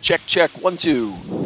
Check, check, 1, 2.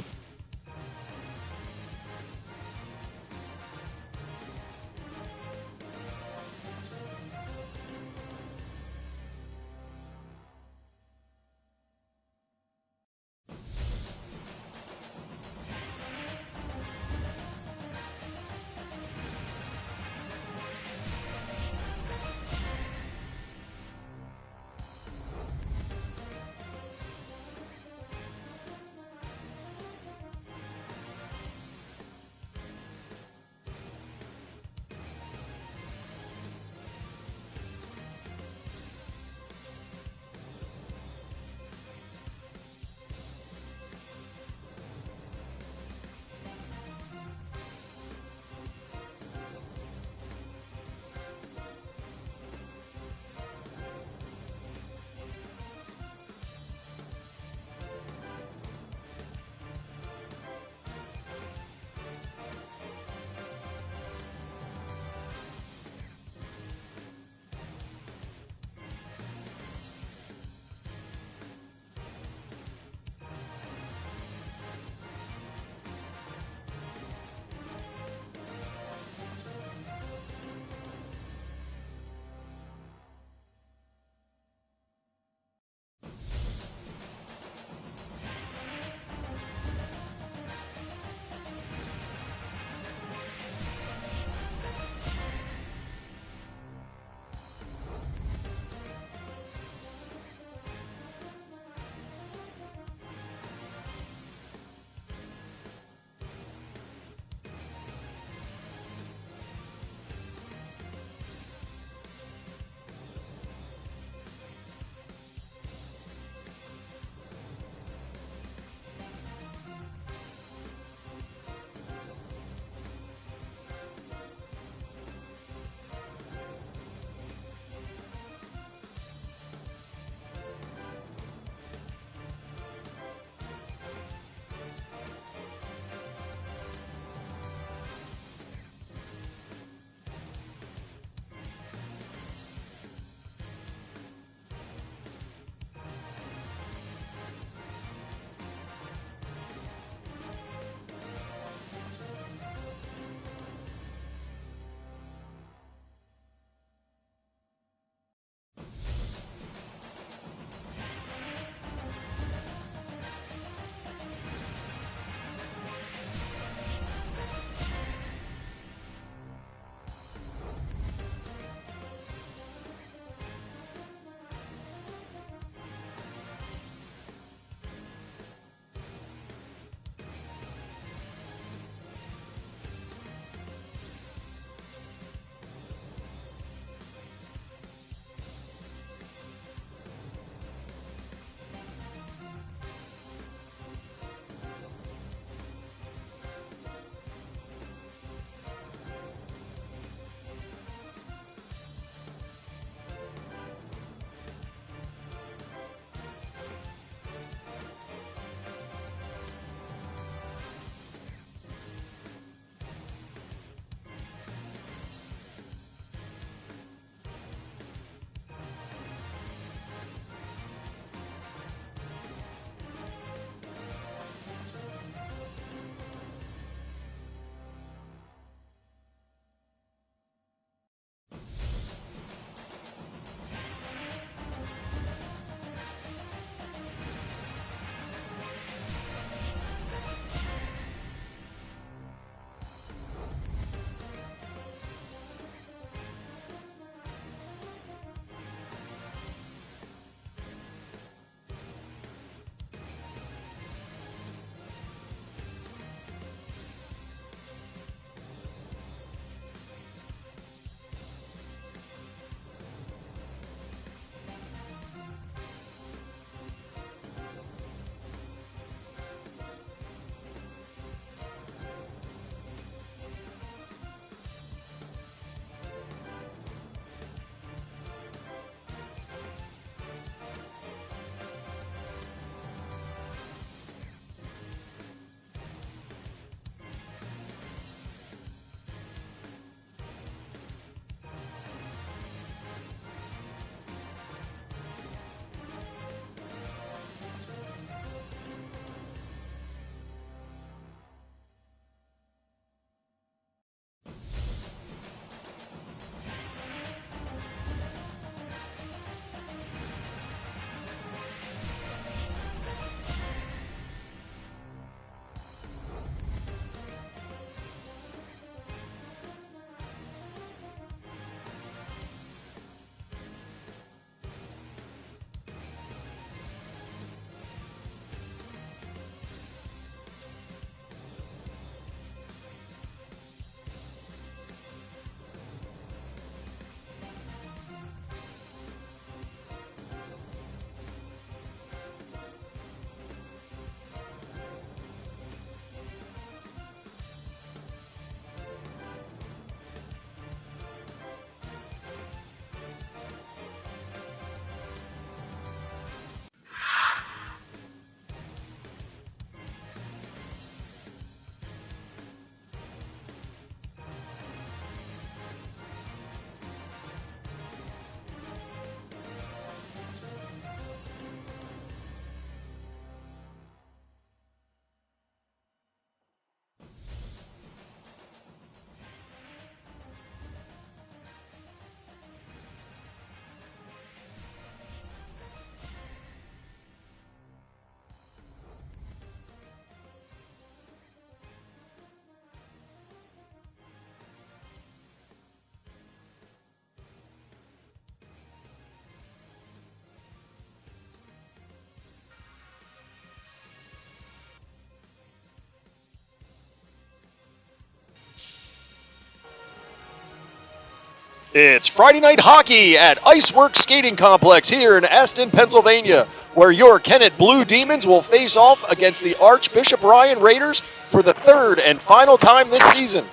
It's Friday night hockey at Iceworks Skating Complex here in Aston, Pennsylvania, where your Kennett Blue Demons will face off against the Archbishop Ryan Raiders for the third and final time this season.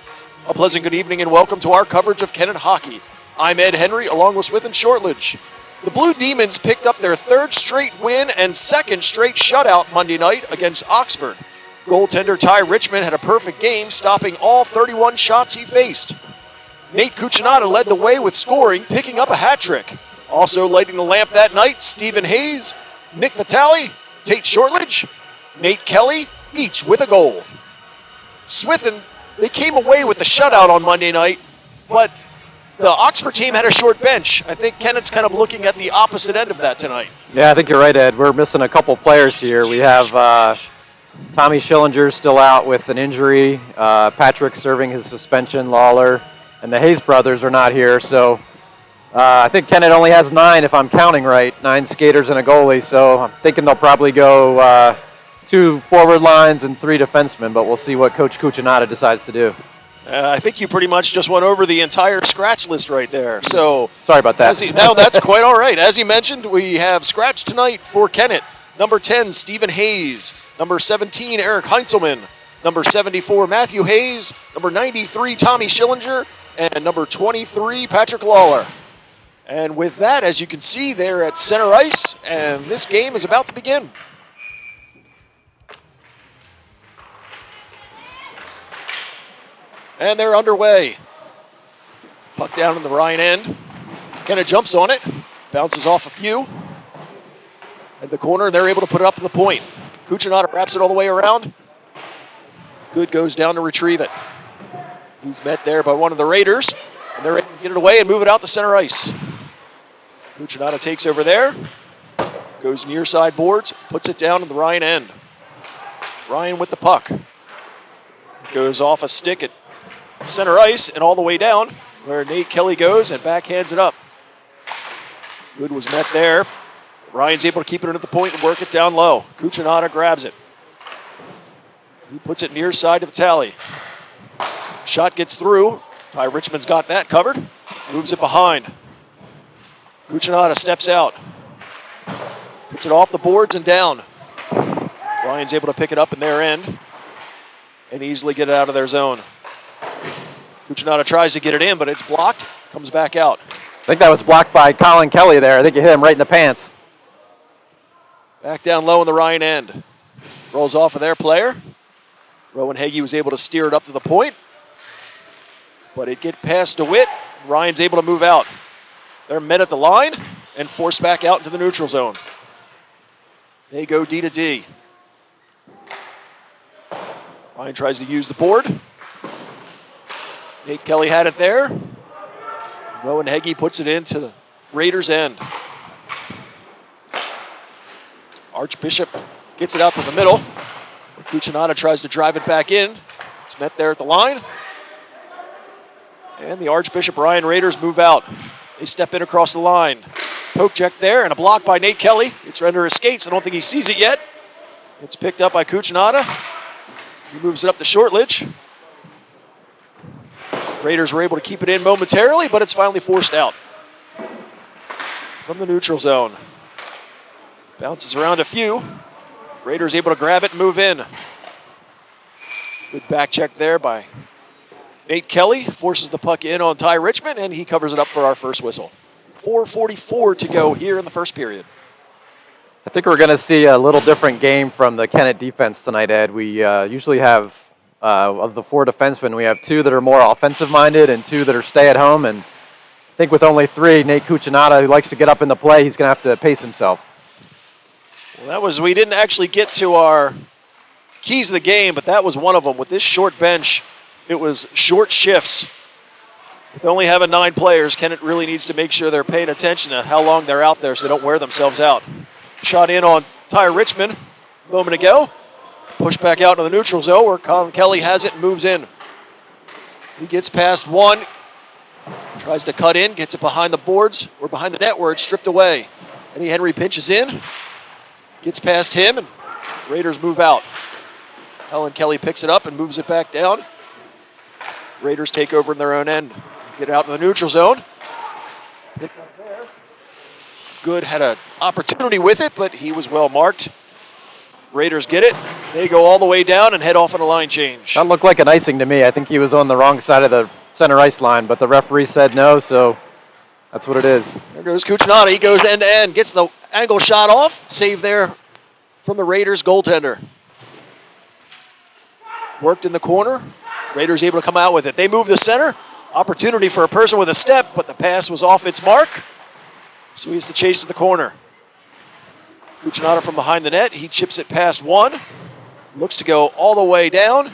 A pleasant good evening and welcome to our coverage of Kennett hockey. I'm Ed Henry along with Smith and Shortledge. The Blue Demons picked up their third straight win and second straight shutout Monday night against Oxford. Goaltender Ty Richmond had a perfect game, stopping all 31 shots he faced. Nate Cucinotta led the way with scoring, picking up a hat trick. Also lighting the lamp that night, Stephen Hayes, Nick Vitale, Tate Shortledge, Nate Kelly, each with a goal. Swithin, they came away with the shutout on Monday night, but the Oxford team had a short bench. I think Kennett's kind of looking at the opposite end of that tonight. Yeah, I think you're right, Ed. We're missing a couple players here. We have Tommy Schillinger still out with an injury, Patrick serving his suspension, Lawler, and the Hayes brothers are not here, so I think Kennett only has 9, if I'm counting right, 9 skaters and a goalie, so I'm thinking they'll probably go 2 forward lines and 3 defensemen, but we'll see what Coach Cucinotta decides to do. I think you pretty much just went over the entire scratch list right there. So sorry about that. No, that's quite all right. As he mentioned, we have scratch tonight for Kennett. Number 10, Stephen Hayes. Number 17, Eric Heinzelman. Number 74, Matthew Hayes. Number 93, Tommy Schillinger. And number 23, Patrick Lawler. And with that, as you can see, they're at center ice, and this game is about to begin. And they're underway. Puck down in the right end. Kennett jumps on it, bounces off a few. At the corner, and they're able to put it up to the point. Cucinotta wraps it all the way around. Good goes down to retrieve it. He's met there by one of the Raiders, and they're able to get it away and move it out to center ice. Cucinotta takes over there, goes near side boards, puts it down in the right end. Ryan with the puck. Goes off a stick at center ice and all the way down where Nate Kelly goes and backhands it up. Good was met there. Ryan's able to keep it at the point and work it down low. Cucinotta grabs it. He puts it near side to Vitale. Shot gets through. Ty Richmond's got that covered. Moves it behind. Cucinotta steps out. Puts it off the boards and down. Ryan's able to pick it up in their end and easily get it out of their zone. Cucinotta tries to get it in, but it's blocked. Comes back out. I think that was blocked by Colin Kelly there. I think you hit him right in the pants. Back down low in the right end. Rolls off of their player. Rowan Hagee was able to steer it up to the point, but it get past DeWitt. Ryan's able to move out. They're met at the line and forced back out into the neutral zone. They go D to D. Ryan tries to use the board. Nate Kelly had it there. Rowan Hagee puts it into the Raiders' end. Archbishop gets it out to the middle. Cucinotta tries to drive it back in. It's met there at the line. And the Archbishop Ryan Raiders move out. They step in across the line. Poke check there and a block by Nate Kelly. It's under his skates. I don't think he sees it yet. It's picked up by Cucinotta. He moves it up to Shortledge. Raiders were able to keep it in momentarily, but it's finally forced out from the neutral zone. Bounces around a few. Raiders able to grab it and move in. Good back check there by Nate Kelly. Forces the puck in on Ty Richmond, and he covers it up for our first whistle. 4:44 to go here in the first period. I think we're going to see a little different game from the Kennett defense tonight, Ed. We usually have, of the 4 defensemen, we have 2 that are more offensive-minded and 2 that are stay-at-home. And I think with only 3, Nate Cucinotta, who likes to get up in the play, he's going to have to pace himself. Well, we didn't actually get to our keys of the game, but that was one of them. With this short bench, it was short shifts. With only having 9 players, Kennett really needs to make sure they're paying attention to how long they're out there so they don't wear themselves out. Shot in on Ty Richmond a moment ago. Pushed back out to the neutral zone where Colin Kelly has it and moves in. He gets past one. Tries to cut in, gets it behind the boards or behind the net where it's stripped away. Eddie Henry pinches in. Gets past him, and Raiders move out. Colin Kelly picks it up and moves it back down. Raiders take over in their own end. Get out in the neutral zone. Good had an opportunity with it, but he was well marked. Raiders get it. They go all the way down and head off on a line change. That looked like an icing to me. I think he was on the wrong side of the center ice line, but the referee said no, so that's what it is. There goes Cucinotta. He goes end to end, gets the angle shot off. Save there from the Raiders goaltender. Worked in the corner. Raiders able to come out with it. They move the center. Opportunity for a person with a step, but the pass was off its mark. So he has to chase to the corner. Cucinotta from behind the net. He chips it past one. Looks to go all the way down.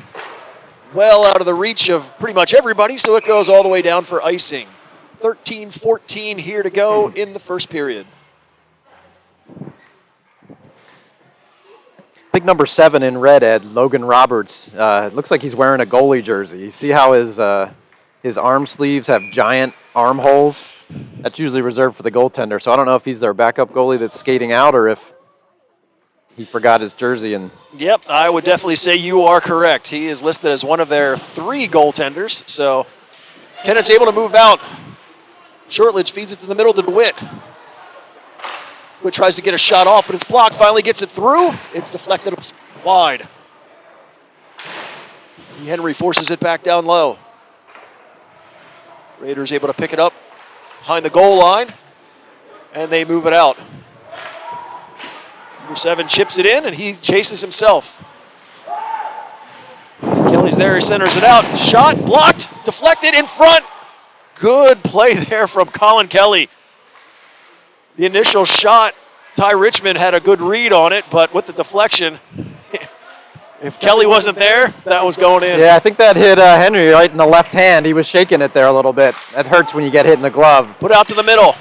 Well out of the reach of pretty much everybody, so it goes all the way down for icing. 13-14 here to go in the first period. Big number 7 in red, Ed, Logan Roberts. It looks like he's wearing a goalie jersey. You see how his arm sleeves have giant armholes? That's usually reserved for the goaltender. So I don't know if he's their backup goalie that's skating out or if he forgot his jersey. And yep, I would definitely say you are correct. He is listed as one of their 3 goaltenders. So Kennett's able to move out. Shortledge feeds it to the middle to DeWitt. DeWitt tries to get a shot off, but it's blocked. Finally gets it through. It's deflected wide. Henry forces it back down low. Raiders able to pick it up behind the goal line, and they move it out. Number 7 chips it in, and he chases himself. Kelly's there, he centers it out. Shot, blocked, deflected, in front. Good play there from Colin Kelly. The initial shot, Ty Richmond had a good read on it, but with the deflection, if Kelly wasn't there, that was going in. Yeah, I think that hit Henry right in the left hand. He was shaking it there a little bit. That hurts when you get hit in the glove. Put out to the middle.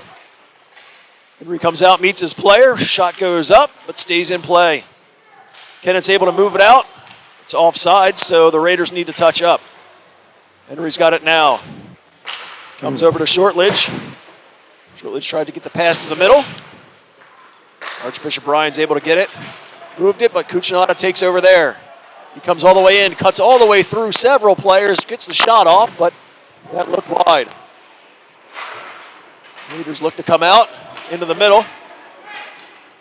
Henry comes out, meets his player. Shot goes up, but stays in play. Kennett's able to move it out. It's offside, so the Raiders need to touch up. Henry's got it now. Comes over to Shortledge. Shortledge tried to get the pass to the middle. Archbishop Bryan's able to get it. Moved it, but Cucinotta takes over there. He comes all the way in, cuts all the way through several players, gets the shot off, but that looked wide. Raiders look to come out into the middle.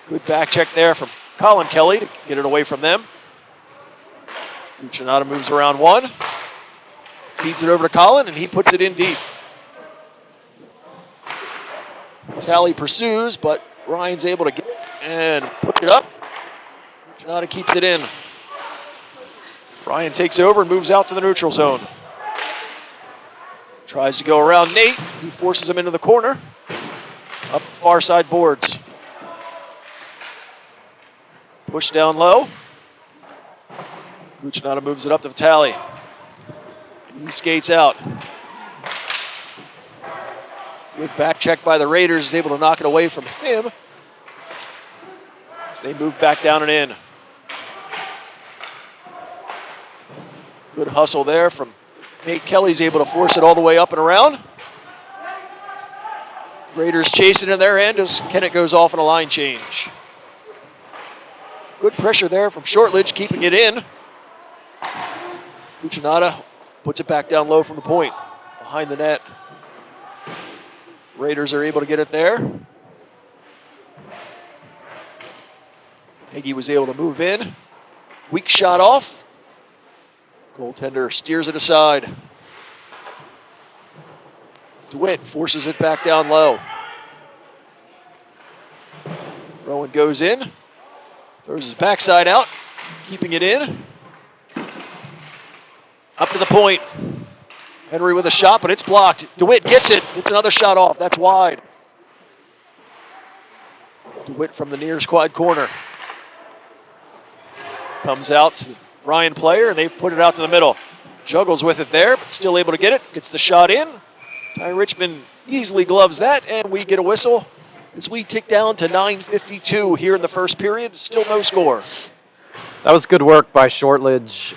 Good back check there from Colin Kelly to get it away from them. Cucinotta moves around one. Feeds it over to Colin, and he puts it in deep. Tally pursues, but Ryan's able to get it and push it up. Cucinotta keeps it in. Ryan takes over and moves out to the neutral zone. Tries to go around Nate. He forces him into the corner. Up the far side boards. Push down low. Cucinotta moves it up to Tally. He skates out. Good back check by the Raiders. Is able to knock it away from him. As they move back down and in. Good hustle there from Nate Kelly's able to force it all the way up and around. Raiders chasing in their end as Kennett goes off on a line change. Good pressure there from Shortledge, keeping it in. Cucinotta puts it back down low from the point, behind the net. Raiders are able to get it there. Hagee was able to move in. Weak shot off. Goaltender steers it aside. DeWitt forces it back down low. Rowan goes in. Throws his backside out, keeping it in. Up to the point. Henry with a shot, but it's blocked. DeWitt gets it. It's another shot off. That's wide. DeWitt from the near squad corner. Comes out to the Ryan player, and they put it out to the middle. Juggles with it there, but still able to get it. Gets the shot in. Ty Richmond easily gloves that, and we get a whistle as we tick down to 9:52 here in the first period. Still no score. That was good work by Shortledge.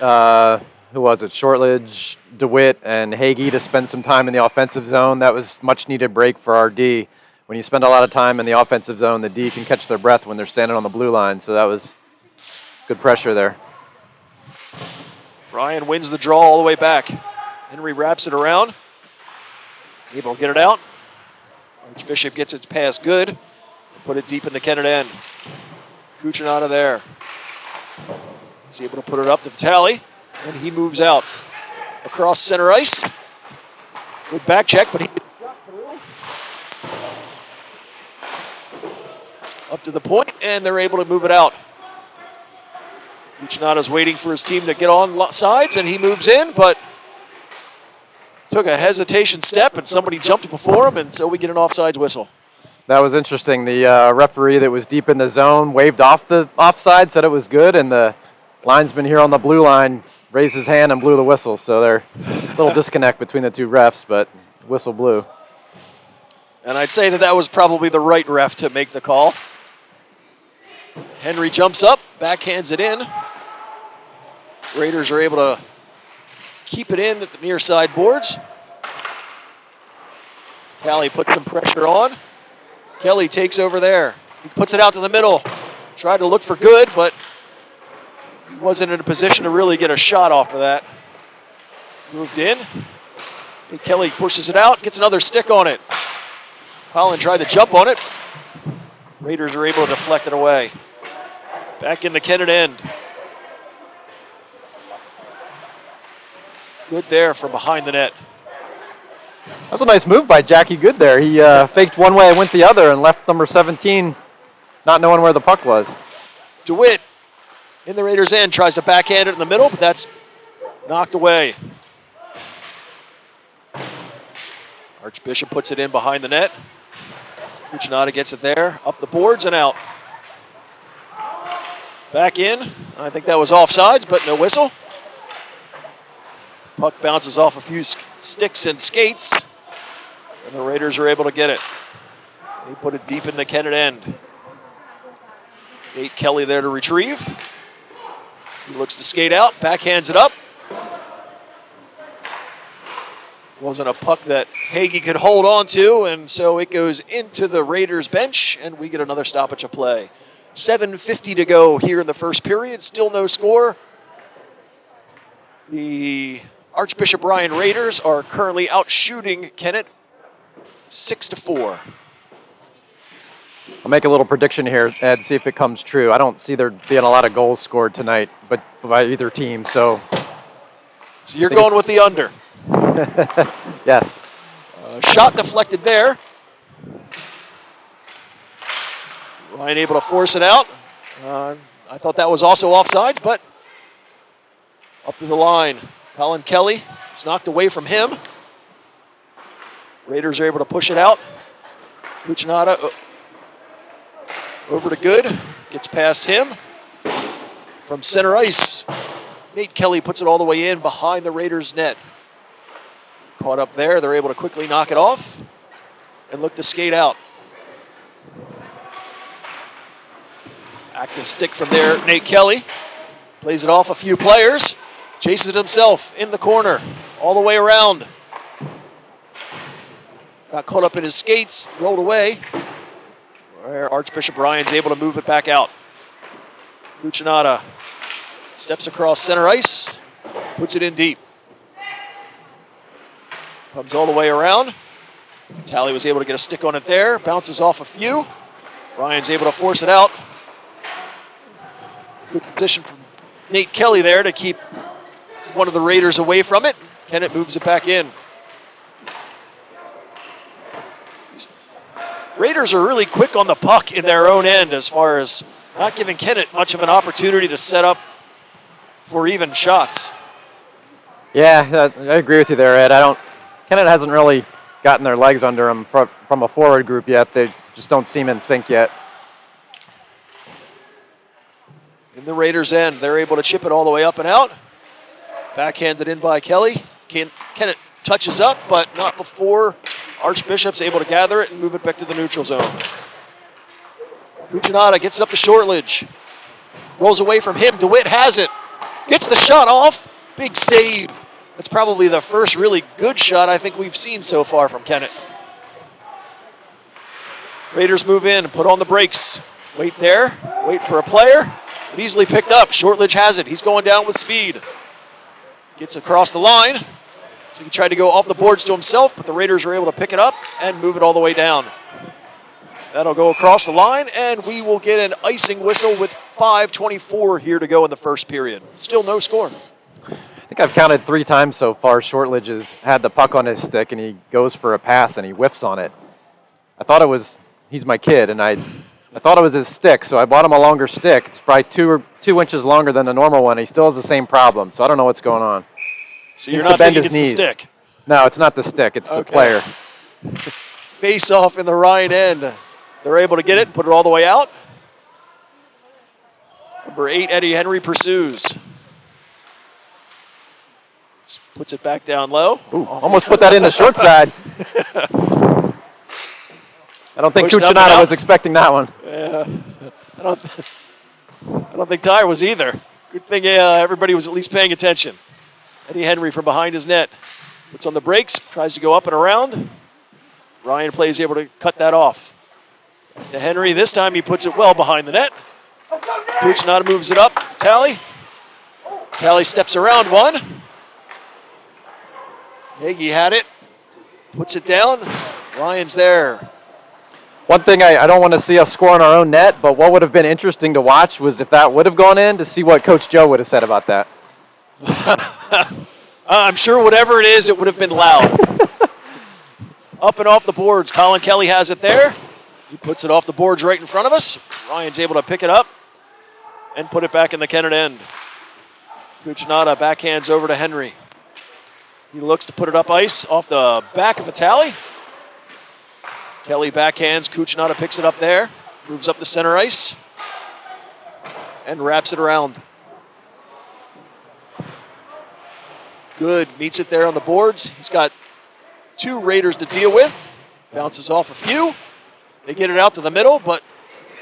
Who was it? Shortledge, DeWitt, and Hagee to spend some time in the offensive zone. That was much needed break for our D. When you spend a lot of time in the offensive zone, the D can catch their breath when they're standing on the blue line. So that was good pressure there. Ryan wins the draw all the way back. Henry wraps it around. Able to get it out. Archbishop gets its pass good. Put it deep in the Kennett end. Kuchin out of there. He's able to put it up to Vitale, and he moves out. Across center ice. Good back check, but he gets shot through. Up to the point, and they're able to move it out. Kuchinada's waiting for his team to get on sides, and he moves in, but took a hesitation step, and somebody jumped before him, and so we get an offsides whistle. That was interesting. The referee that was deep in the zone waved off the offside, said it was good, and the linesman here on the blue line raised his hand and blew the whistle. So there's a little disconnect between the two refs, but whistle blew. And I'd say that was probably the right ref to make the call. Henry jumps up, backhands it in. Raiders are able to keep it in at the near side boards. Talley puts some pressure on. Kelly takes over there. He puts it out to the middle. Tried to look for good, but he wasn't in a position to really get a shot off of that. Moved in. And Kelly pushes it out, gets another stick on it. Holland tried to jump on it. Raiders are able to deflect it away. Back in the Kennett end. Good there from behind the net. That was a nice move by Jackie Good there. He faked one way and went the other and left number 17 not knowing where the puck was. DeWitt in the Raiders' end tries to backhand it in the middle, but that's knocked away. Archbishop puts it in behind the net. Kuchinada gets it there, up the boards and out. Back in. I think that was offsides, but no whistle. Puck bounces off a few sticks and skates, and the Raiders are able to get it. They put it deep in the Kennett end. Nate Kelly there to retrieve. He looks to skate out, backhands it up. Wasn't a puck that Hagee could hold on to, and so it goes into the Raiders bench, and we get another stoppage of play. 7:50 to go here in the first period. Still no score. The Archbishop Ryan Raiders are currently out shooting Kennett 6-4. I'll make a little prediction here, Ed, see if it comes true. I don't see there being a lot of goals scored tonight, but by either team. So you're going with the under. Yes. Shot deflected there. Ryan able to force it out. I thought that was also offsides, but up to the line. Colin Kelly, it's knocked away from him. Raiders are able to push it out. Kuchinada over to Good, gets past him. From center ice, Nate Kelly puts it all the way in behind the Raiders' net. Caught up there, they're able to quickly knock it off and look to skate out. Active stick from there, Nate Kelly. Plays it off a few players. Chases it himself in the corner, all the way around. Got caught up in his skates, rolled away. Where Archbishop Ryan's able to move it back out. Kuchinada steps across center ice, puts it in deep. Comes all the way around. Talley was able to get a stick on it there, bounces off a few. Ryan's able to force it out. Good position from Nate Kelly there to keep one of the Raiders away from it. Kennett moves it back in. Raiders are really quick on the puck in their own end as far as not giving Kennett much of an opportunity to set up for even shots. Yeah, I agree with you there, Ed. Kennett hasn't really gotten their legs under them from a forward group yet. They just don't seem in sync yet. In the Raiders' end, they're able to chip it all the way up and out. Backhanded in by Kelly. Kennett touches up, but not before Archbishop's able to gather it and move it back to the neutral zone. Kuchinada gets it up to Shortledge. Rolls away from him. DeWitt has it. Gets the shot off. Big save. That's probably the first really good shot I think we've seen so far from Kennett. Raiders move in and put on the brakes. Wait there. Wait for a player. Easily picked up. Shortledge has it. He's going down with speed. Gets across the line. So he tried to go off the boards to himself, but the Raiders were able to pick it up and move it all the way down. That'll go across the line, and we will get an icing whistle with 5:24 here to go in the first period. Still no score. I think I've counted 3 times so far. Shortledge has had the puck on his stick, and he goes for a pass, and he whiffs on it. I thought it was, he's my kid, and I thought it was his stick, so I bought him a longer stick. It's probably 2 inches longer than the normal one. He still has the same problem, so I don't know what's going on. So you're not thinking it's the stick? No, it's not the stick. It's the player. Face off in the Ryan end. They're able to get it and put it all the way out. Number 8, Eddie Henry pursues. Puts it back down low. Ooh, almost put that in the short side. I don't think Cucinato was expecting that one. Yeah, I don't think Tyre was either. Good thing everybody was at least paying attention. Eddie Henry from behind his net. Puts on the brakes, tries to go up and around. Ryan plays able to cut that off. To Henry, this time he puts it well behind the net. Cucinato moves it up. Tally. Tally steps around one. Hagee had it. Puts it down. Ryan's there. One thing I don't want to see us score in our own net, but what would have been interesting to watch was if that would have gone in, to see what Coach Joe would have said about that. I'm sure whatever it is, it would have been loud. Up and off the boards. Colin Kelly has it there. He puts it off the boards right in front of us. Ryan's able to pick it up and put it back in the Kennett end. Cucinato backhands over to Henry. He looks to put it up ice off the back of Vitale. Kelly backhands. Cucinato picks it up there. Moves up the center ice. And wraps it around. Good. Meets it there on the boards. He's got 2 Raiders to deal with. Bounces off a few. They get it out to the middle, but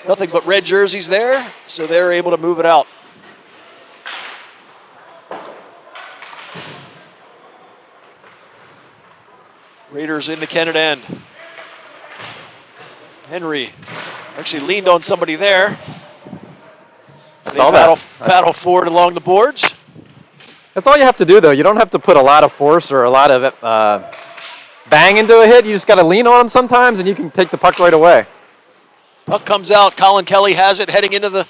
nothing but red jerseys there, so they're able to move it out. Raiders in the Kennett end. Henry actually leaned on somebody there. Saw that. Battle forward along the boards. That's all you have to do, though. You don't have to put a lot of force or a lot of bang into a hit. You just got to lean on them sometimes, and you can take the puck right away. Puck comes out. Colin Kelly has it heading into the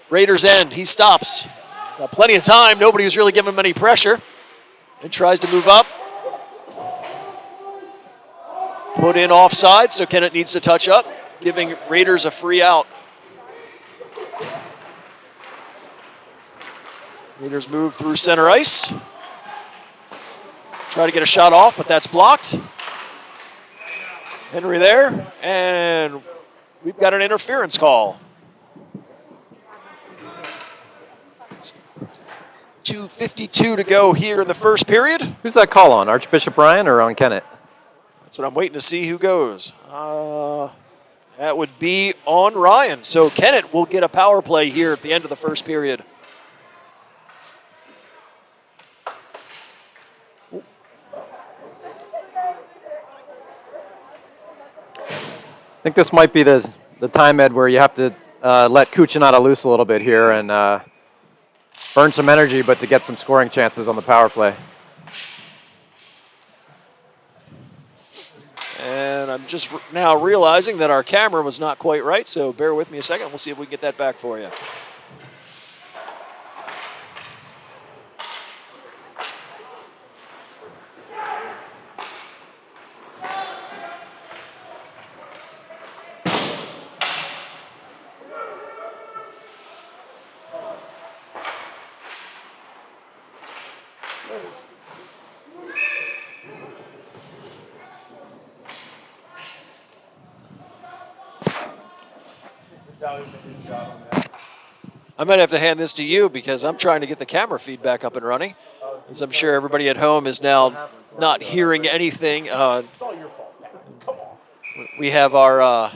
Raiders' end. He stops. Got plenty of time. Nobody was really giving him any pressure. And tries to move up. Put in offside, so Kennett needs to touch up, giving Raiders a free out. Raiders move through center ice. Try to get a shot off, but that's blocked. Henry there, and we've got an interference call. 2:52 to go here in the first period. Who's that call on, Archbishop Ryan or on Kennett? That's what I'm waiting to see who goes. That would be on Ryan. So Kennett will get a power play here at the end of the first period. I think this might be the time, Ed, where you have to let Cucinato loose a little bit here and burn some energy, but to get some scoring chances on the power play. And I'm just now realizing that our camera was not quite right, so bear with me a second. We'll see if we can get that back for you. I might have to hand this to you because I'm trying to get the camera feed back up and running. As I'm sure everybody at home is now not hearing anything. We have our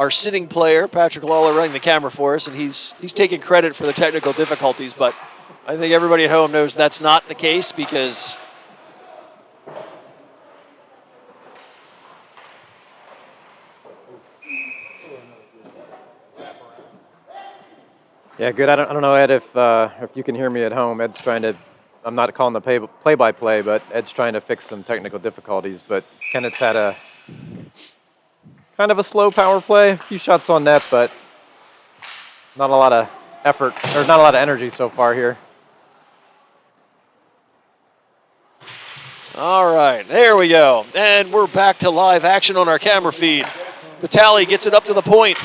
sitting player, Patrick Lawler, running the camera for us, and he's taking credit for the technical difficulties, but I think everybody at home knows that's not the case because yeah, good. I don't know, Ed, if you can hear me at home. Ed's trying to I'm not calling the play-by-play, but Ed's trying to fix some technical difficulties. But Kennett's had a kind of a slow power play, a few shots on net, but not a lot of effort, or not a lot of energy so far here. All right, there we go. And we're back to live action on our camera feed. Vitale gets it up to the point.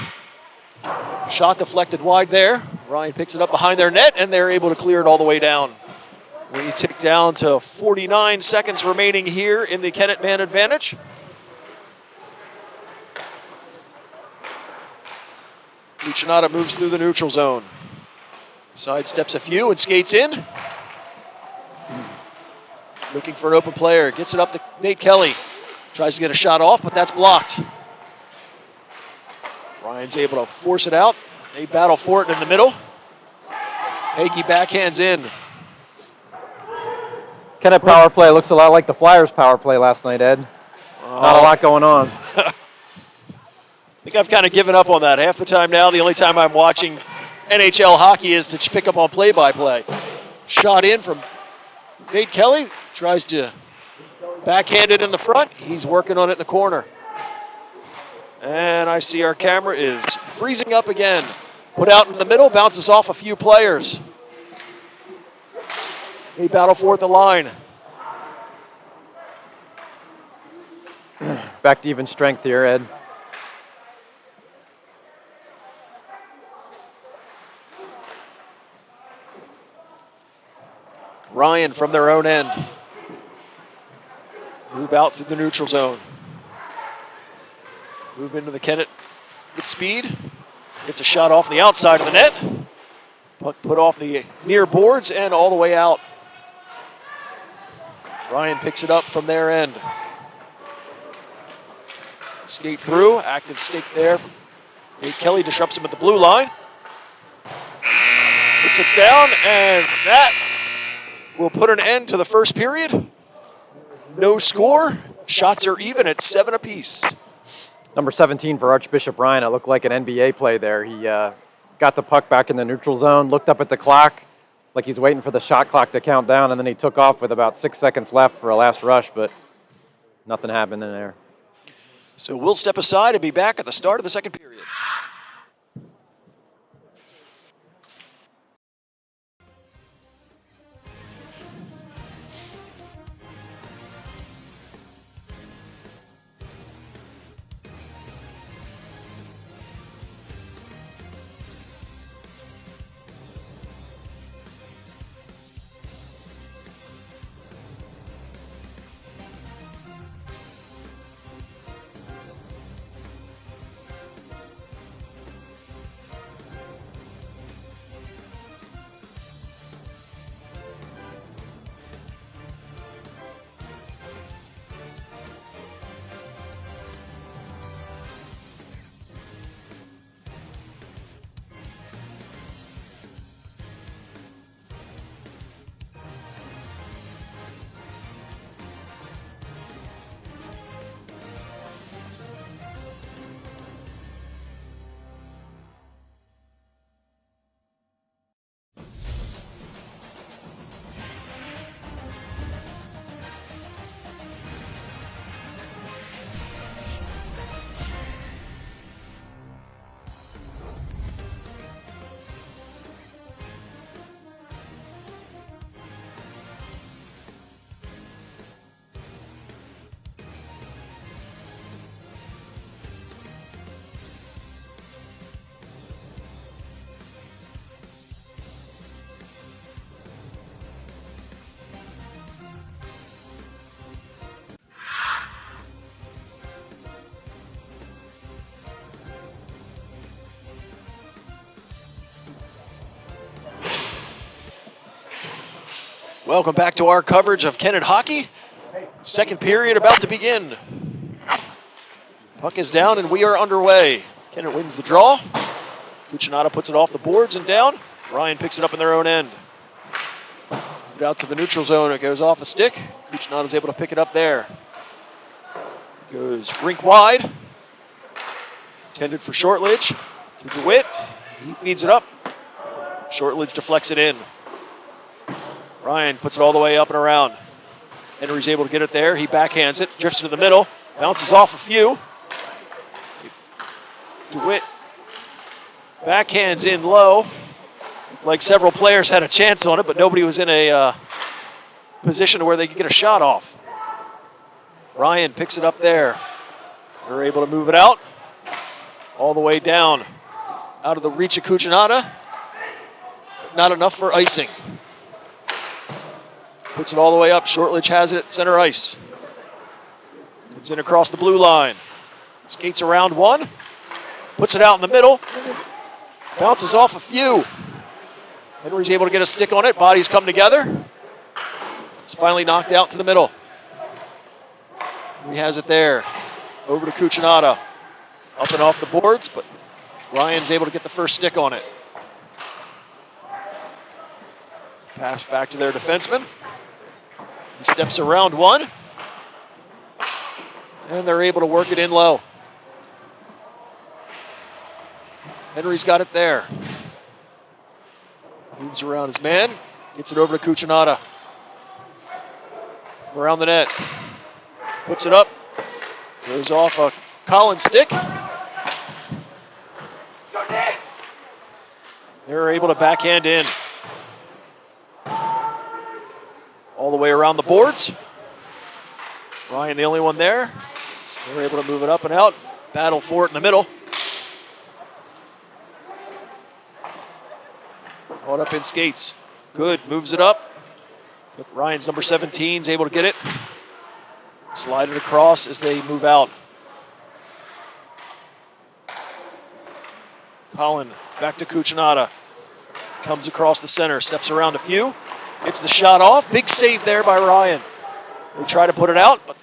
Shot deflected wide there. Ryan picks it up behind their net, and they're able to clear it all the way down. We tick down to 49 seconds remaining here in the Kennett man advantage. Cucinotta moves through the neutral zone. Sidesteps a few and skates in. Looking for an open player. Gets it up to Nate Kelly. Tries to get a shot off, but that's blocked. Ryan's able to force it out. They battle for it in the middle. Hagee backhands in. Kennett power play looks a lot like the Flyers power play last night, Ed. Not a lot going on. I think I've kind of given up on that. Half the time now, the only time I'm watching NHL hockey is to pick up on play-by-play. Shot in from Nate Kelly. Tries to backhand it in the front. He's working on it in the corner. And I see our camera is freezing up again. Put out in the middle, bounces off a few players. They battle for it at the line. Back to even strength here, Ed. Ryan from their own end. Move out through the neutral zone. Move into the Kennett with speed. Gets a shot off the outside of the net. Puck put off the near boards and all the way out. Ryan picks it up from their end. Skate through, active stick there. Nate Kelly disrupts him at the blue line. Puts it down, and that will put an end to the first period. No score. Shots are even at 7 apiece. Number 17 for Archbishop Ryan. It looked like an NBA play there. He got the puck back in the neutral zone, looked up at the clock like he's waiting for the shot clock to count down, and then he took off with about 6 seconds left for a last rush, but nothing happened in there. So we'll step aside and be back at the start of the second period. Welcome back to our coverage of Kennett hockey. Second period about to begin. Puck is down and we are underway. Kennett wins the draw. Cucinotta puts it off the boards and down. Ryan picks it up in their own end. Put out to the neutral zone. It goes off a stick. Cucinotta is able to pick it up there. Goes rink wide. Intended for Shortledge. To DeWitt. He feeds it up. Shortledge deflects it in. Ryan puts it all the way up and around. Henry's able to get it there. He backhands it, drifts to the middle, bounces off a few. DeWitt backhands in low. Like several players had a chance on it, but nobody was in a position where they could get a shot off. Ryan picks it up there. They're able to move it out. All the way down. Out of the reach of Cucinotta. Not enough for icing. Puts it all the way up. Shortledge has it at center ice. It's in across the blue line. Skates around one. Puts it out in the middle. Bounces off a few. Henry's able to get a stick on it. Bodies come together. It's finally knocked out to the middle. He has it there. Over to Cucinotta. Up and off the boards, but Ryan's able to get the first stick on it. Pass back to their defenseman. He steps around one. And they're able to work it in low. Henry's got it there. Moves around his man. Gets it over to Cucinotta. Around the net. Puts it up. Goes off a Collins stick. They're able to backhand in. All the way around the boards. Ryan the only one there. So they're able to move it up and out. Battle for it in the middle. Caught up in skates. Good, moves it up. But Ryan's number 17 is able to get it. Slide it across as they move out. Collin back to Cucinotta. Comes across the center, steps around a few. Gets the shot off. Big save there by Ryan. They try to put it out, but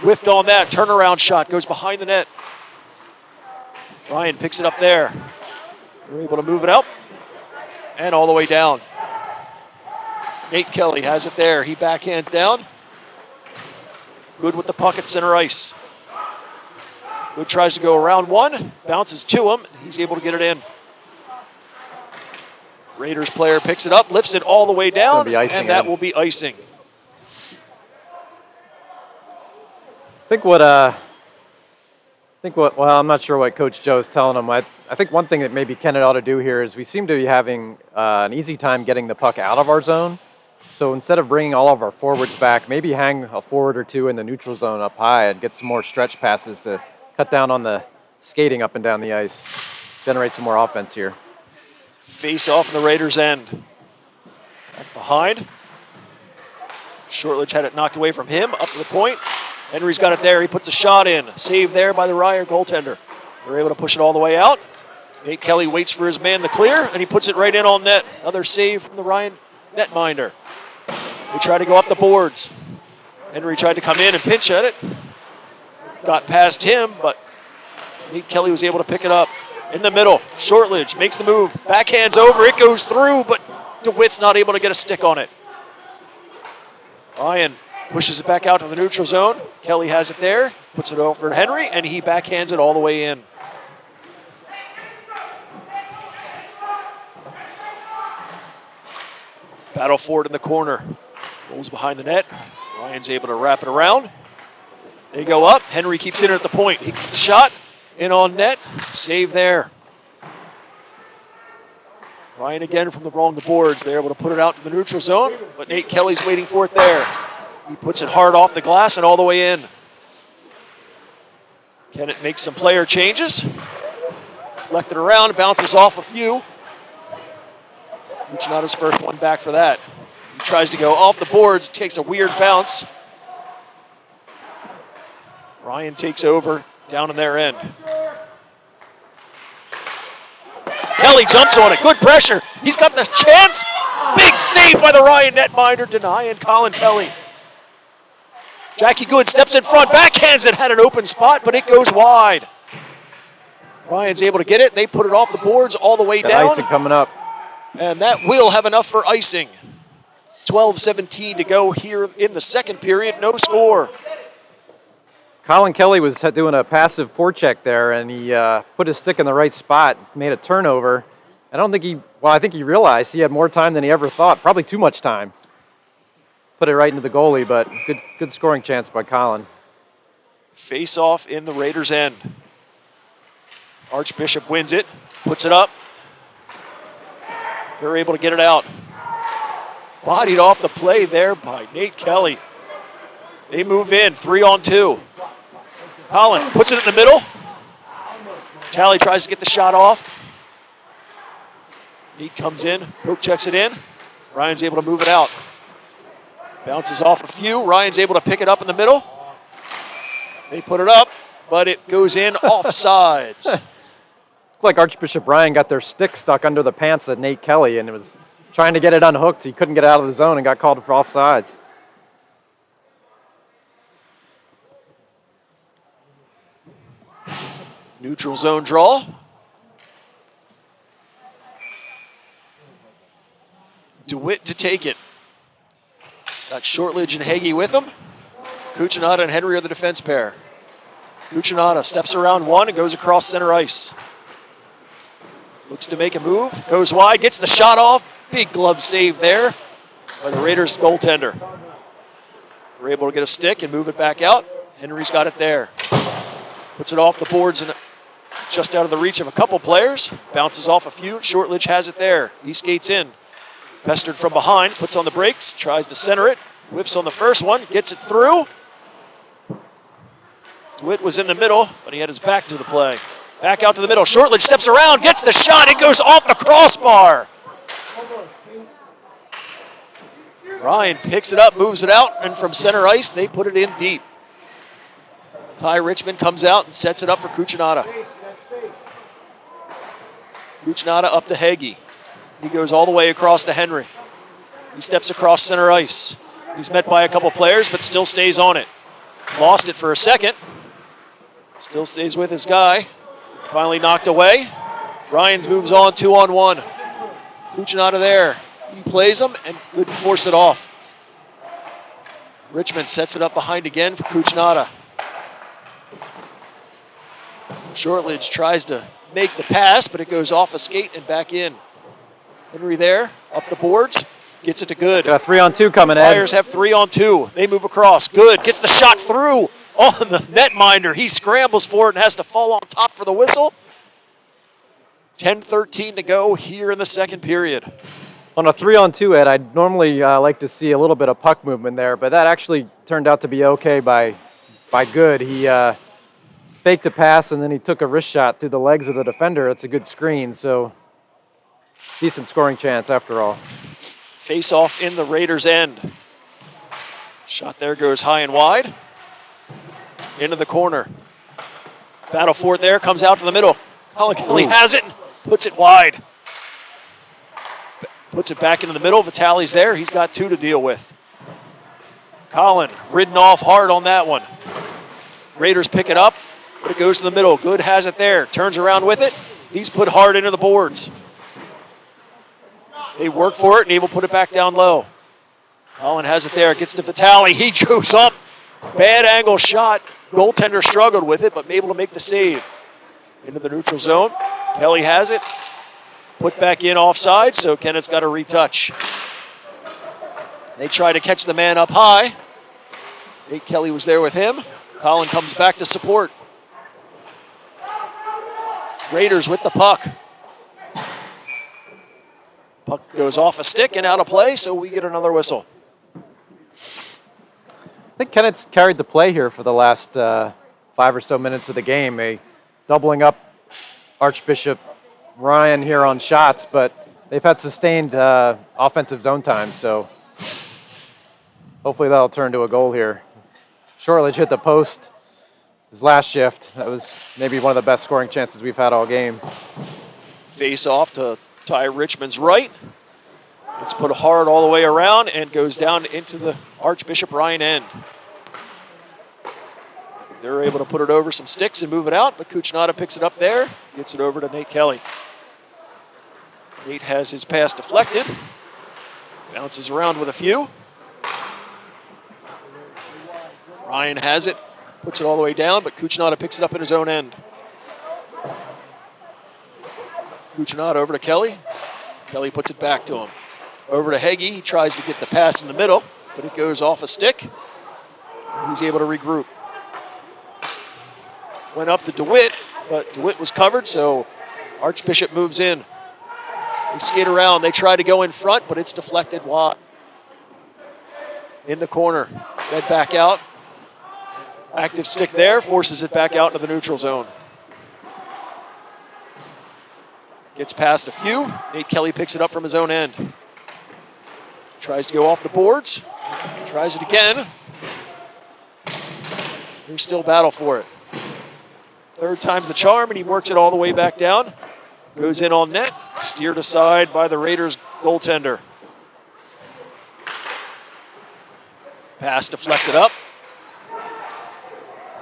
whiffed on that. Turnaround shot goes behind the net. Ryan picks it up there. They're able to move it up and all the way down. Nate Kelly has it there. He backhands down. Good with the puck at center ice. Good tries to go around one. Bounces to him. He's able to get it in. Raiders player picks it up, lifts it all the way down, and that will be icing. Well, I'm not sure what Coach Joe's telling them. I think one thing that maybe Kennett ought to do here is we seem to be having an easy time getting the puck out of our zone. So instead of bringing all of our forwards back, maybe hang a forward or two in the neutral zone up high and get some more stretch passes to cut down on the skating up and down the ice. Generate some more offense here. Face off in the Raiders' end. Back behind. Shortledge had it knocked away from him, up to the point. Henry's got it there. He puts a shot in. Save there by the Ryan goaltender. They're able to push it all the way out. Nate Kelly waits for his man to clear, and he puts it right in on net. Another save from the Ryan netminder. They try to go up the boards. Henry tried to come in and pinch at it. Got past him, but Nate Kelly was able to pick it up. In the middle, Shortledge makes the move. Backhands over, it goes through, but DeWitt's not able to get a stick on it. Ryan pushes it back out to the neutral zone. Kelly has it there, puts it over to Henry, and he backhands it all the way in. Battle for it in the corner. Rolls behind the net. Ryan's able to wrap it around. They go up. Henry keeps it at the point. He gets the shot. In on net. Save there. Ryan again from the wrong boards. They're able to put it out to the neutral zone, but Nate Kelly's waiting for it there. He puts it hard off the glass and all the way in. Kennett makes some player changes. Deflected around, bounces off a few. Cucinotta's first one back for that. He tries to go off the boards, takes a weird bounce. Ryan takes over down in their end. Kelly jumps on it. Good pressure. He's got the chance. Big save by the Ryan netminder, denying Colin Kelly. Jackie Good steps in front, backhands it. Had an open spot, but it goes wide. Ryan's able to get it. They put it off the boards all the way down. Icing coming up. And that will have enough for icing. 12:17 to go here in the second period. No score. Colin Kelly was doing a passive forecheck there, and he put his stick in the right spot, made a turnover. I think he realized he had more time than he ever thought, probably too much time. put it right into the goalie, but good scoring chance by Colin. Face off in the Raiders' end. Archbishop wins it, puts it up. They're able to get it out. Bodied off the play there by Nate Kelly. They move in, 3-on-2. Colin puts it in the middle. Tally tries to get the shot off. Nate comes in, poke checks it in. Ryan's able to move it out. Bounces off a few. Ryan's able to pick it up in the middle. They put it up, but it goes in offsides. Looks like Archbishop Ryan got their stick stuck under the pants of Nate Kelly and it was trying to get it unhooked. He couldn't get it out of the zone and got called for offsides. Neutral zone draw. DeWitt to take it. It's got Shortledge and Hagee with him. Cucinotta and Henry are the defense pair. Cucinotta steps around one and goes across center ice. Looks to make a move, goes wide, gets the shot off. Big glove save there by the Raiders goaltender. We're able to get a stick and move it back out. Henry's got it there. Puts it off the boards and just out of the reach of a couple players. Bounces off a few. Shortledge has it there. He skates in. Pestered from behind, puts on the brakes, tries to center it. Whips on the first one, gets it through. DeWitt was in the middle, but he had his back to the play. Back out to the middle. Shortledge steps around, gets the shot. It goes off the crossbar. Ryan picks it up, moves it out, and from center ice, they put it in deep. Ty Richmond comes out and sets it up for Cucinotta. Cucinotta up to Hagee. He goes all the way across to Henry. He steps across center ice. He's met by a couple players, but still stays on it. Lost it for a second. Still stays with his guy. Finally knocked away. Ryans moves on 2-on-1. Cucinotta there. He plays him and could force it off. Richmond sets it up behind again for Cucinotta. Shortledge tries to make the pass, but it goes off a skate and back in. Henry there, up the boards, gets it to Good. Got a 3-on-2 coming, Ed. Flyers have 3-on-2. They move across. Good gets the shot through on the netminder. He scrambles for it and has to fall on top for the whistle. 10:13 to go here in the second period. On a 3-on-2, Ed, I'd normally like to see a little bit of puck movement there, but that actually turned out to be okay by Good. He faked a pass and then he took a wrist shot through the legs of the defender. It's a good screen, so decent scoring chance after all. Face off in the Raiders' end. Shot there goes high and wide. Into the corner. Battle for it there, comes out to the middle. Colin Kelly has it, puts it wide. Puts it back into the middle. Vitale's there. He's got two to deal with. Colin ridden off hard on that one. Raiders pick it up, but it goes to the middle. Good has it there. Turns around with it. He's put hard into the boards. They work for it, and he will put it back down low. Colin has it there. Gets to Vitale. He goes up. Bad angle shot. Goaltender struggled with it, but able to make the save. Into the neutral zone. Kelly has it. Put back in offside, so Kennett's got a retouch. They try to catch the man up high. Nate Kelly was there with him. Colin comes back to support. Raiders with the puck. Puck goes off a stick and out of play, so we get another whistle. I think Kennett's carried the play here for the last 5 or so minutes of the game. Doubling up Archbishop Ryan here on shots, but they've had sustained offensive zone time, so hopefully that'll turn to a goal here. Shortledge hit the post his last shift. That was maybe one of the best scoring chances we've had all game. Face off to Ty Richmond's right. It's put hard all the way around and goes down into the Archbishop Ryan end. They're able to put it over some sticks and move it out, but Cucinotta picks it up there, gets it over to Nate Kelly. Nate has his pass deflected, bounces around with a few. Ryan has it, puts it all the way down, but Cucinotta picks it up in his own end. Cucinotta over to Kelly. Kelly puts it back to him. Over to Hagee. He tries to get the pass in the middle. but it goes off a stick. He's able to regroup. Went up to DeWitt, but DeWitt was covered, so Archbishop moves in. They skate around. They try to go in front, but it's deflected wide. In the corner. Fed back out. Active stick there. Forces it back out into the neutral zone. Gets past a few. Nate Kelly picks it up from his own end. Tries to go off the boards. Tries it again. There's still battle for it. Third time's the charm, and he works it all the way back down. Goes in on net. Steered aside by the Raiders goaltender. Pass deflected up.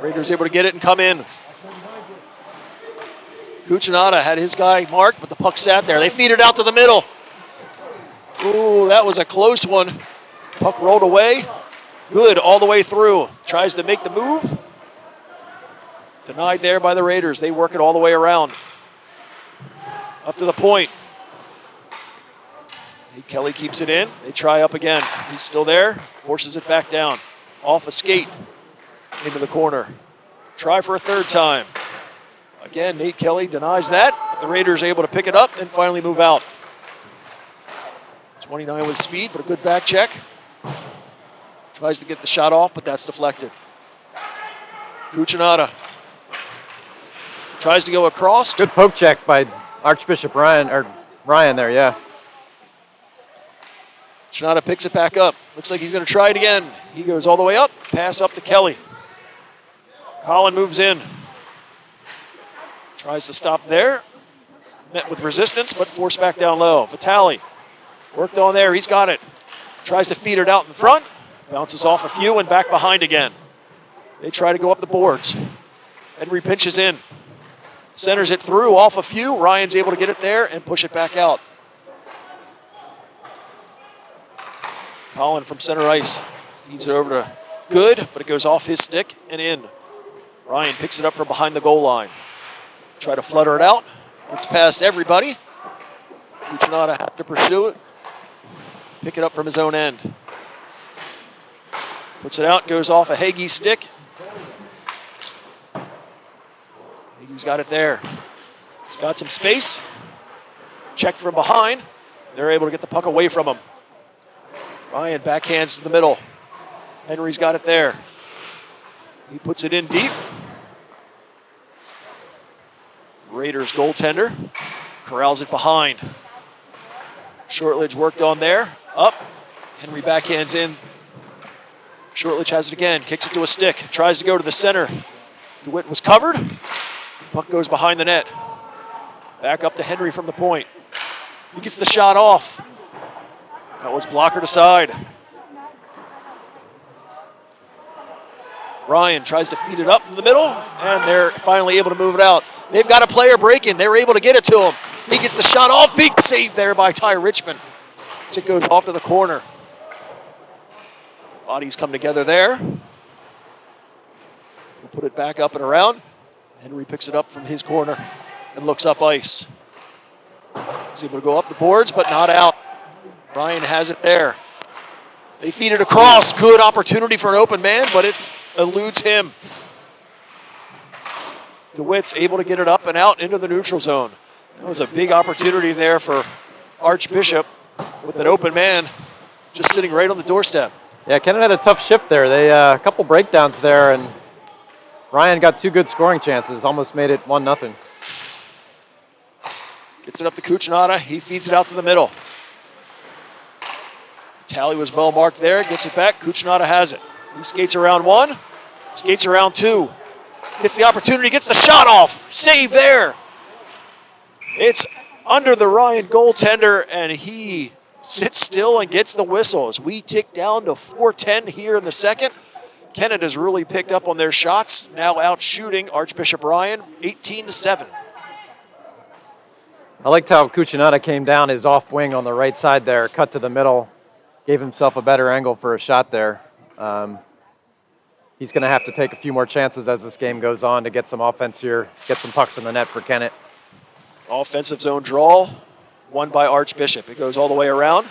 Raiders able to get it and come in. Cucinotta had his guy marked, but the puck sat there. They feed it out to the middle. Ooh, that was a close one. Puck rolled away. Good all the way through. Tries to make the move. Denied there by the Raiders. They work it all the way around. Up to the point. Kelly keeps it in. They try up again. He's still there. Forces it back down. Off a skate. Into the corner. Try for a third time. Again, Nate Kelly denies that. But the Raiders are able to pick it up and finally move out. 29 with speed, but a good back check. Tries to get the shot off, but that's deflected. Cucinotta tries to go across. Good poke check by Archbishop Ryan there, yeah. Cucinotta picks it back up. Looks like he's going to try it again. He goes all the way up. Pass up to Kelly. Collin moves in. Tries to stop there. Met with resistance, but forced back down low. Vitale worked on there. He's got it. Tries to feed it out in front. Bounces off a few and back behind again. They try to go up the boards. Henry pinches in. Centers it through off a few. Ryan's able to get it there and push it back out. Collin from center ice. Feeds it over to Good, but it goes off his stick and in. Ryan picks it up from behind the goal line. Try to flutter it out. Gets past everybody. Cucinotta have to pursue it. Pick it up from his own end. Puts it out, goes off a Hagee stick. Hagee's got it there. He's got some space. Check from behind. They're able to get the puck away from him. Ryan backhands to the middle. Henry's got it there. He puts it in deep. Raiders goaltender corrals it behind. Shortledge worked on there. Up. Henry backhands in. Shortledge has it again. Kicks it to a stick. Tries to go to the center. DeWitt was covered. Puck goes behind the net. Back up to Henry from the point. He gets the shot off. That was blockered aside. Ryan tries to feed it up in the middle, and they're finally able to move it out. They've got a player breaking. They're able to get it to him. He gets the shot off. Big save there by Ty Richmond. As it goes off to the corner. Bodies come together there. We'll put it back up and around. Henry picks it up from his corner and looks up ice. He's able to go up the boards, but not out. Ryan has it there. They feed it across. Good opportunity for an open man, but it eludes him. DeWitt's able to get it up and out into the neutral zone. That was a big opportunity there for Archbishop with an open man just sitting right on the doorstep. Yeah, Kennett had a tough shift there. They a couple breakdowns there, and Ryan got two good scoring chances. Almost made it 1-0. Gets it up to Cucinotta. He feeds it out to the middle. Tally was well marked there. Gets it back. Cucinotta has it. He skates around one. Skates around two. Gets the opportunity. Gets the shot off. Save there. It's under the Ryan goaltender, and he sits still and gets the whistle as we tick down to 4:10 here in the second. Kennett has really picked up on their shots, now out shooting Archbishop Ryan 18-7. I liked how Cucinotta came down his off wing on the right side there, cut to the middle, gave himself a better angle for a shot there. He's going to have to take a few more chances as this game goes on to get some offense here, get some pucks in the net for Kennett. Offensive zone draw, won by Archbishop. It goes all the way around.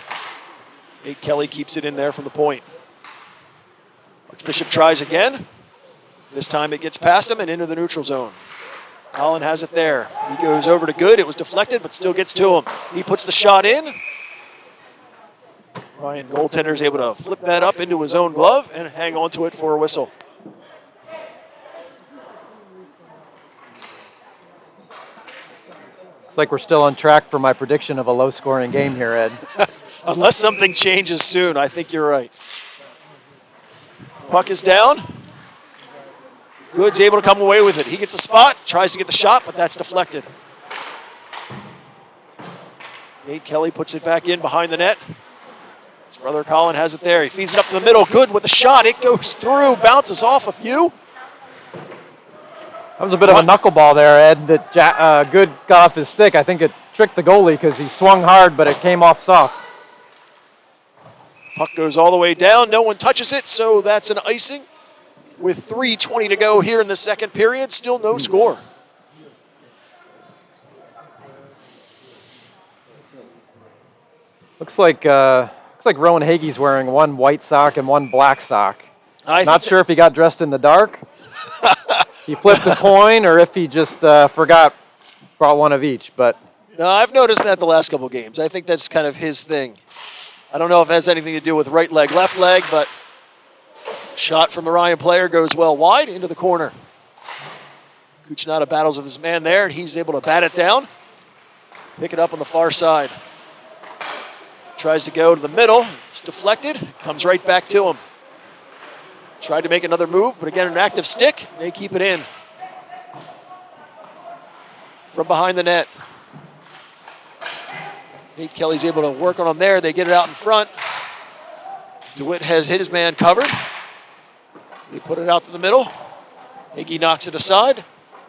Nate Kelly keeps it in there from the point. Archbishop tries again. This time it gets past him and into the neutral zone. Collin has it there. He goes over to Good. It was deflected, but still gets to him. He puts the shot in. Ryan, goaltender, is able to flip that up into his own glove and hang on to it for a whistle. Looks like we're still on track for my prediction of a low-scoring game here, Ed. Unless something changes soon, I think you're right. Puck is down. Good's able to come away with it. He gets a spot, tries to get the shot, but that's deflected. Nate Kelly puts it back in behind the net. His brother Collin has it there. He feeds it up to the middle. Good with the shot. It goes through, bounces off a few. That was a bit of a knuckleball there, Ed, that Good got off his stick. I think it tricked the goalie because he swung hard, but it came off soft. Puck goes all the way down. No one touches it, so that's an icing. With 3:20 to go here in the second period, still no score. Looks like Rowan Hagee's wearing one white sock and one black sock. Not sure if he got dressed in the dark. He flipped a coin, or if he just brought one of each. But no, I've noticed that the last couple games. I think that's kind of his thing. I don't know if it has anything to do with right leg, left leg, but shot from the Ryan player goes well wide into the corner. Kuchinata battles with his man there, and he's able to bat it down. Pick it up on the far side. Tries to go to the middle. It's deflected. Comes right back to him. Tried to make another move, but again, an active stick. They keep it in. From behind the net. Nate Kelly's able to work on him there. They get it out in front. DeWitt has hit his man covered. They put it out to the middle. Higgy knocks it aside.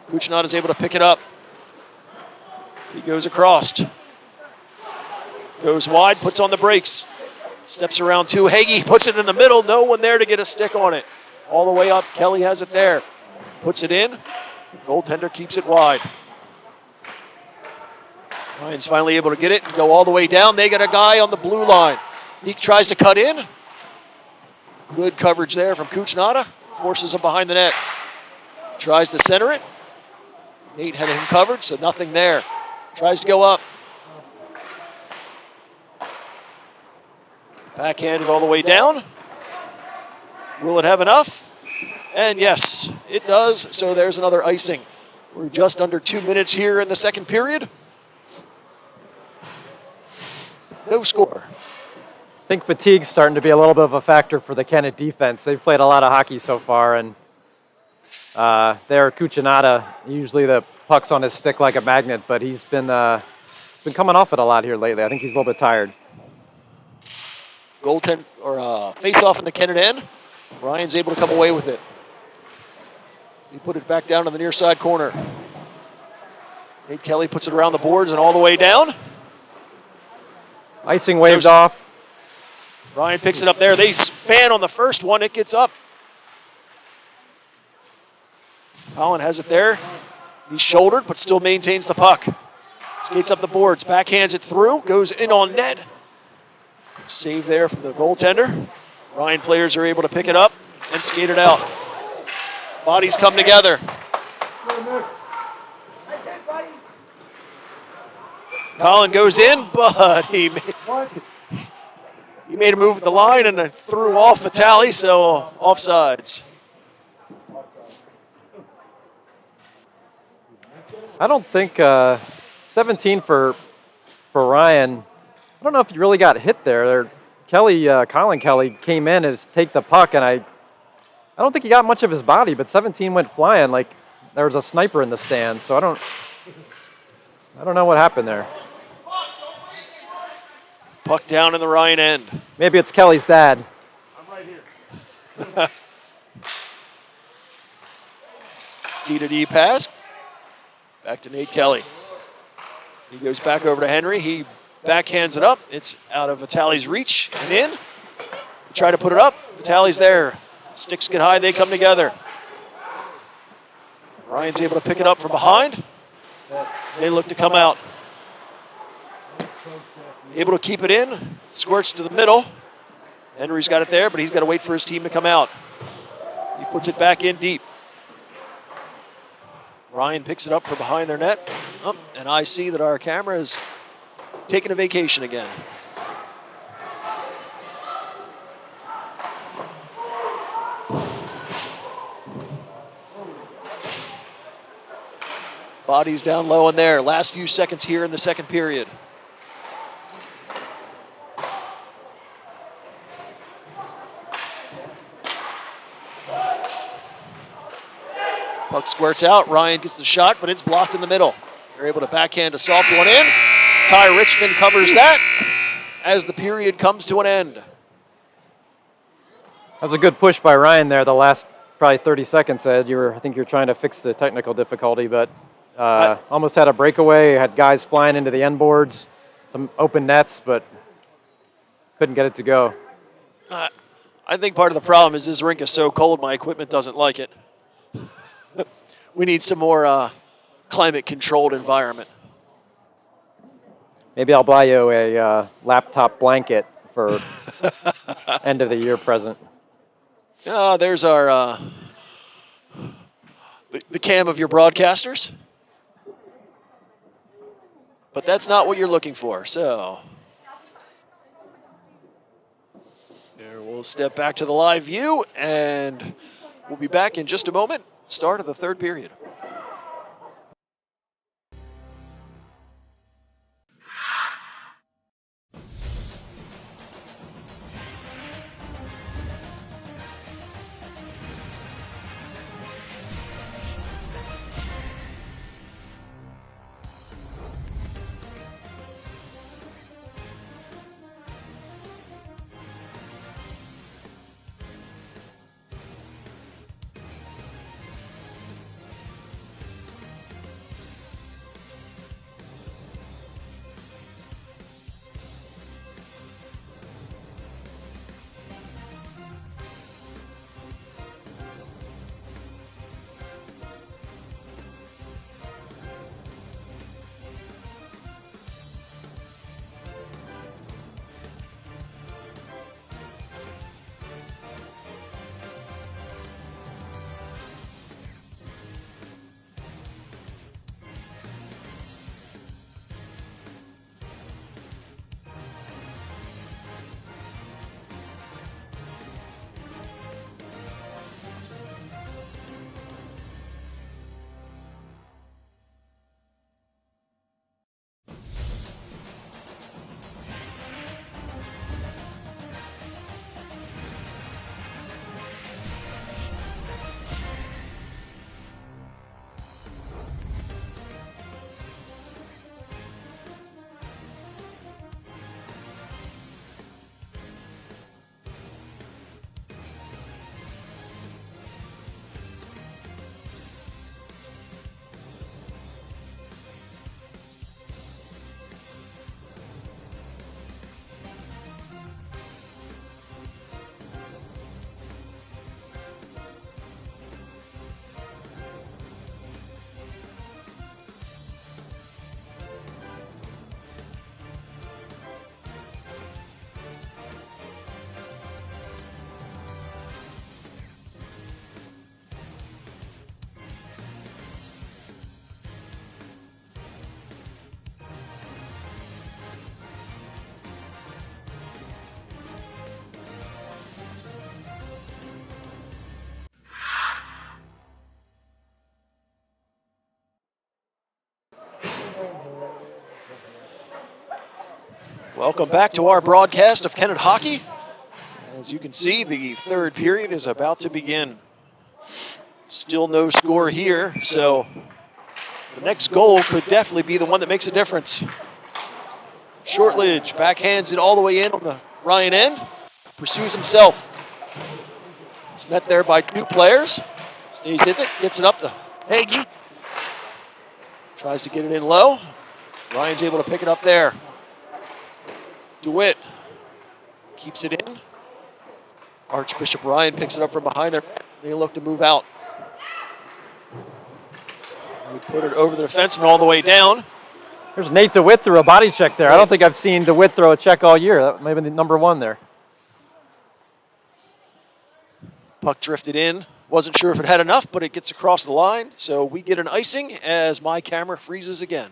Kuchinata is able to pick it up. He goes across. Goes wide, puts on the brakes. Steps around two. Hagee puts it in the middle. No one there to get a stick on it. All the way up. Kelly has it there. Puts it in. Goaltender keeps it wide. Ryan's finally able to get it and go all the way down. They got a guy on the blue line. He tries to cut in. Good coverage there from Kuchinata. Forces him behind the net. Tries to center it. Nate had him covered, so nothing there. Tries to go up. Backhanded all the way down. Will it have enough? And yes, it does. So there's another icing. We're just under 2 minutes here in the second period. No score. I think fatigue's starting to be a little bit of a factor for the Kennett defense. They've played a lot of hockey so far, and there Kuchinata, usually the puck's on his stick like a magnet, but he's been coming off it a lot here lately. I think he's a little bit tired. Goaltend or face-off in the Kennett end. Ryan's able to come away with it. He put it back down to the near side corner. Nate Kelly puts it around the boards and all the way down. Icing waved off. Ryan picks it up there. They fan on the first one. It gets up. Collin has it there. He's shouldered, but still maintains the puck. Skates up the boards, backhands it through, goes in on net. Save there from the goaltender. Ryan players are able to pick it up and skate it out. Bodies come together. Collin goes in, but he made a move at the line and threw off the tally, so offsides. I don't think 17 for Ryan. I don't know if he really got hit there. Colin Kelly came in and take the puck, and I don't think he got much of his body, but 17 went flying like there was a sniper in the stands. So I don't know what happened there. Puck down in the Ryan end. Maybe it's Kelly's dad. I'm right here. D-to-D pass. Back to Nate Kelly. He goes back over to Henry. He backhands it up. It's out of Vitali's reach and in. Try to put it up. Vitali's there. Sticks get high. They come together. Ryan's able to pick it up from behind. They look to come out. Able to keep it in. Squirts to the middle. Henry's got it there, but he's got to wait for his team to come out. He puts it back in deep. Ryan picks it up from behind their net. Oh, and I see that our camera is taking a vacation again. Bodies down low in there. Last few seconds here in the second period. Puck squirts out. Ryan gets the shot, but it's blocked in the middle. They're able to backhand a soft one in. Ty Richmond covers that as the period comes to an end. That was a good push by Ryan there. The last probably 30 seconds, Ed. I think you're trying to fix the technical difficulty, but almost had a breakaway. Had guys flying into the end boards, some open nets, but couldn't get it to go. I think part of the problem is this rink is so cold, my equipment doesn't like it. We need some more climate-controlled environment. Maybe I'll buy you a laptop blanket for end of the year present. There's our the cam of your broadcasters. But that's not what you're looking for, so there, we'll step back to the live view, and we'll be back in just a moment. Start of the third period. Welcome back to our broadcast of Kennett Hockey. As you can see, the third period is about to begin. Still no score here, so the next goal could definitely be the one that makes a difference. Shortledge backhands it all the way in on the Ryan end. Pursues himself. It's met there by two players. Stays with it, gets it up to Hagee. Tries to get it in low. Ryan's able to pick it up there. DeWitt keeps it in. Archbishop Ryan picks it up from behind there. They look to move out. We put it over the defenseman all the way down. There's Nate DeWitt threw a body check there. I don't think I've seen DeWitt throw a check all year. That may be the number one there. Puck drifted in. Wasn't sure if it had enough, but it gets across the line. So we get an icing as my camera freezes again.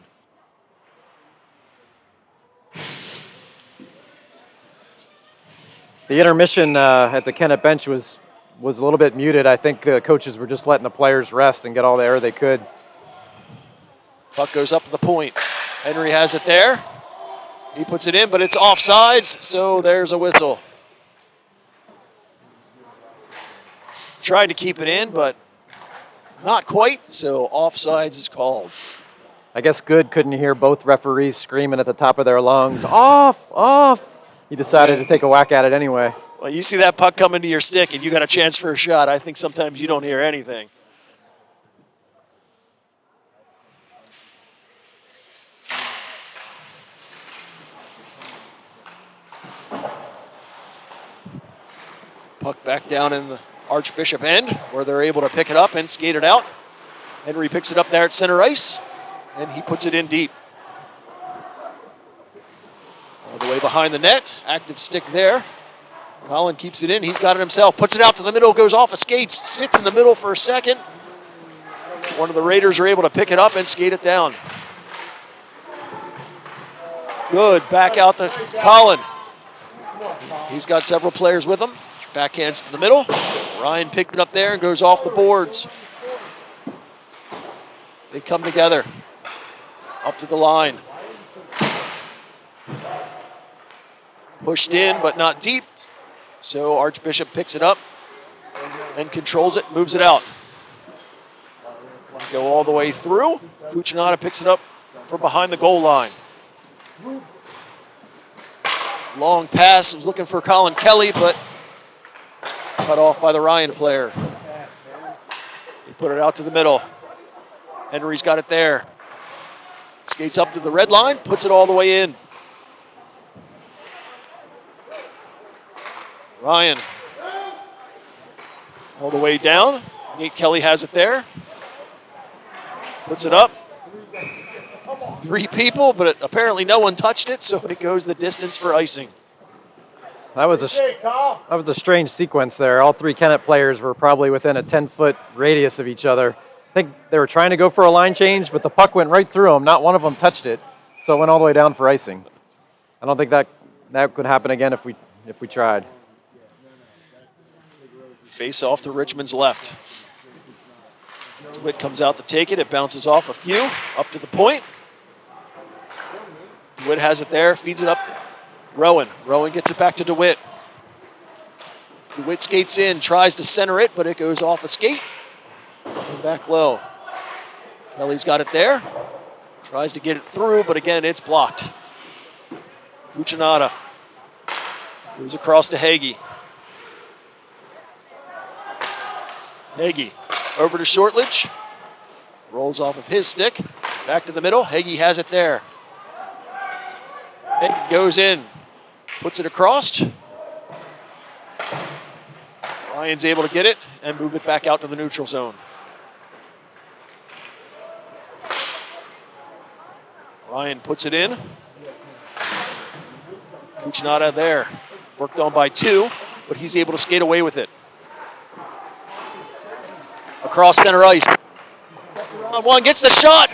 The intermission at the Kennett bench was a little bit muted. I think the coaches were just letting the players rest and get all the air they could. Puck goes up to the point. Henry has it there. He puts it in, but it's offsides, so there's a whistle. Tried to keep it in, but not quite, so offsides is called. I guess Good couldn't hear both referees screaming at the top of their lungs, off, off. He decided to take a whack at it anyway. Well, you see that puck come into your stick and you got a chance for a shot. I think sometimes you don't hear anything. Puck back down in the Archbishop end where they're able to pick it up and skate it out. Henry picks it up there at center ice and he puts it in deep. All the way behind the net, active stick there. Colin keeps it in, he's got it himself, puts it out to the middle, goes off of skates, sits in the middle for a second. One of the Raiders are able to pick it up and skate it down. Good, back out to Colin. He's got several players with him. Backhands to the middle. Ryan picked it up there and goes off the boards. They come together. Up to the line. Pushed in, but not deep. So Archbishop picks it up and controls it, moves it out. Go all the way through. Cucinotta picks it up from behind the goal line. Long pass, was looking for Colin Kelly, but cut off by the Ryan player. He put it out to the middle. Henry's got it there. Skates up to the red line, puts it all the way in. Ryan. All the way down. Nate Kelly has it there. Puts it up. 3 people, but apparently no one touched it, so it goes the distance for icing. That was a strange sequence there. All 3 Kennett players were probably within a 10-foot radius of each other. I think they were trying to go for a line change, but the puck went right through them. Not one of them touched it, so it went all the way down for icing. I don't think that could happen again if we tried. Face off to Richmond's left. DeWitt comes out to take it. It bounces off a few, up to the point. DeWitt has it there, feeds it up to Rowan. Rowan gets it back to DeWitt. DeWitt skates in, tries to center it, but it goes off a skate. And back low. Kelly's got it there. Tries to get it through, but again, it's blocked. Cucinotta goes across to Hagee. Hagee over to Shortledge. Rolls off of his stick. Back to the middle. Hagee has it there. Hagee goes in. Puts it across. Ryan's able to get it and move it back out to the neutral zone. Ryan puts it in. Cucinotta there. Worked on by 2, but he's able to skate away with it. Across center ice. On 1, gets the shot.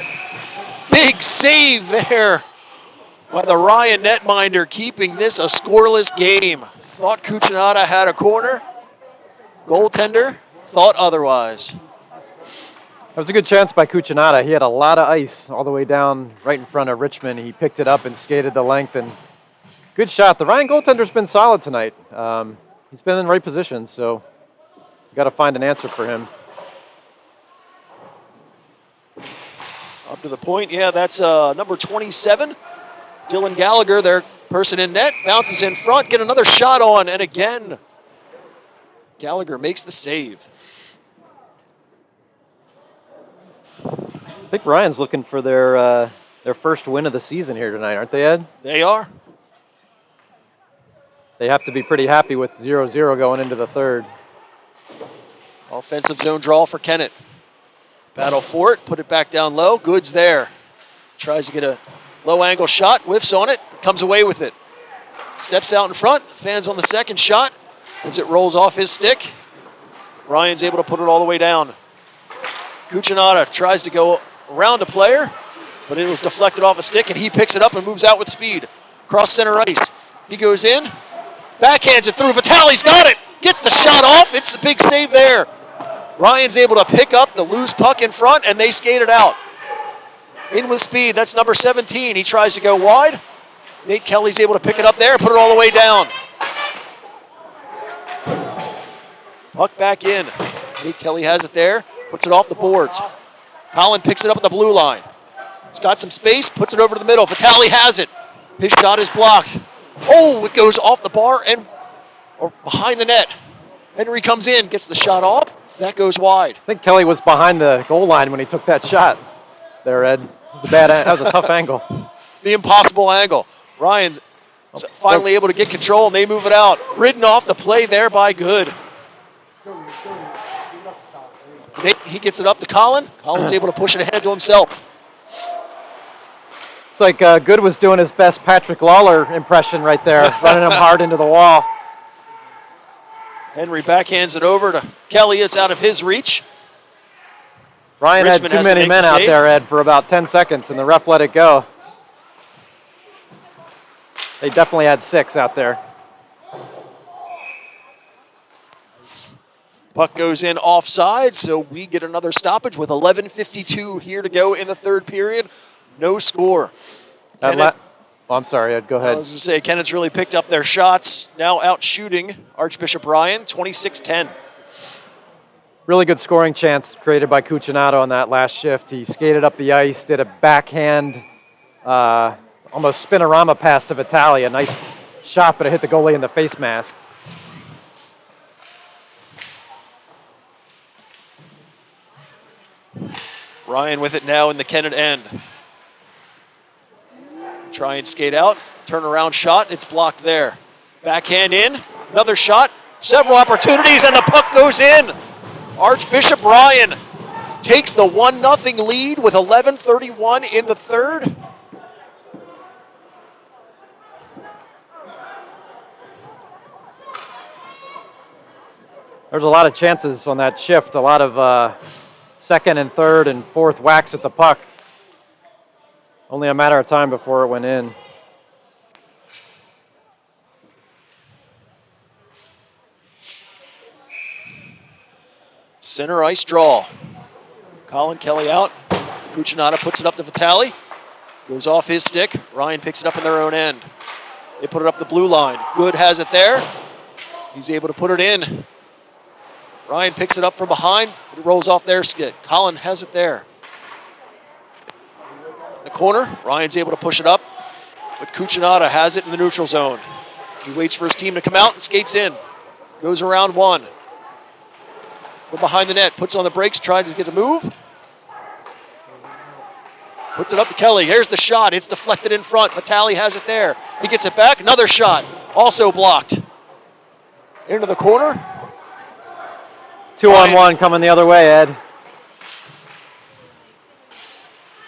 Big save there by the Ryan netminder, keeping this a scoreless game. Thought Cucinotta had a corner. Goaltender thought otherwise. That was a good chance by Cucinotta. He had a lot of ice all the way down right in front of Richmond. He picked it up and skated the length, and good shot. The Ryan goaltender's been solid tonight. He's been in the right position, so you got to find an answer for him. Up to the point, yeah, that's number 27. Dylan Gallagher, their person in net, bounces in front, get another shot on, and again, Gallagher makes the save. I think Ryan's looking for their first win of the season here tonight, aren't they, Ed? They are. They have to be pretty happy with 0-0 going into the third. Offensive zone draw for Kennett. Battle for it, put it back down low. Goods there. Tries to get a low angle shot, whiffs on it, comes away with it. Steps out in front, fans on the second shot as it rolls off his stick. Ryan's able to put it all the way down. Cucinotta tries to go around a player, but it was deflected off a stick, and he picks it up and moves out with speed. Cross center ice. He goes in, backhands it through. Vitale's got it. Gets the shot off. It's a big save there. Ryan's able to pick up the loose puck in front, and they skate it out. In with speed. That's number 17. He tries to go wide. Nate Kelly's able to pick it up there, put it all the way down. Puck back in. Nate Kelly has it there, puts it off the boards. Colin picks it up at the blue line. It's got some space, puts it over to the middle. Vitale has it. His shot is blocked. Oh, it goes off the bar and or behind the net. Henry comes in, gets the shot off. That goes wide. I think Kelly was behind the goal line when he took that shot there, Ed. That was a tough angle. The impossible angle. Ryan finally able to get control, and they move it out. Ridden off the play there by Good. He gets it up to Colin. Colin's able to push it ahead to himself. It's like Good was doing his best Patrick Lawler impression right there, running him hard into the wall. Henry backhands it over to Kelly. It's out of his reach. Ryan Richmond had too many men out there, Ed, for about 10 seconds, and the ref let it go. They definitely had 6 out there. Puck goes in offside, so we get another stoppage with 11:52 here to go in the third period. No score. I'm sorry, Ed, go ahead. I was going to say, Kennett's really picked up their shots, now out shooting Archbishop Ryan, 26-10. Really good scoring chance created by Cucinotta on that last shift. He skated up the ice, did a backhand, almost spinorama pass to Vitale. A nice shot, but it hit the goalie in the face mask. Ryan with it now in the Kennett end. Try and skate out. Turnaround shot. It's blocked there. Backhand in. Another shot. Several opportunities, and the puck goes in. Archbishop Ryan takes the 1-0 lead with 11:31 in the third. There's a lot of chances on that shift. A lot of second and third and fourth whacks at the puck. Only a matter of time before it went in. Center ice draw. Colin Kelly out. Cucinotta puts it up to Vitale. Goes off his stick. Ryan picks it up in their own end. They put it up the blue line. Good has it there. He's able to put it in. Ryan picks it up from behind. It rolls off their skid. Colin has it there. The corner. Ryan's able to push it up. But Cucinotta has it in the neutral zone. He waits for his team to come out and skates in. Goes around one. From behind the net. Puts on the brakes. Trying to get a move. Puts it up to Kelly. Here's the shot. It's deflected in front. Vitale has it there. He gets it back. Another shot. Also blocked. Into the corner. 2-on-1 coming the other way, Ed.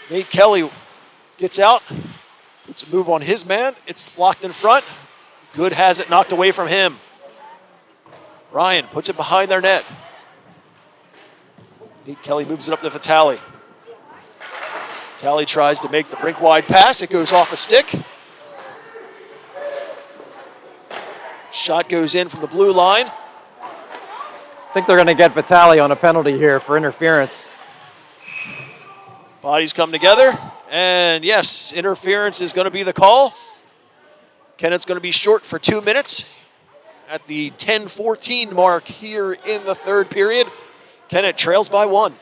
Nate Kelly gets out. Puts a move on his man. It's blocked in front. Good has it knocked away from him. Ryan puts it behind their net. Nate Kelly moves it up to Vitale. Vitale tries to make the rink wide pass. It goes off a stick. Shot goes in from the blue line. I think they're going to get Vitale on a penalty here for interference. Bodies come together, and yes, interference is going to be the call. Kennett's going to be short for 2 minutes at the 10:14 mark here in the third period. Kennett trails by 1.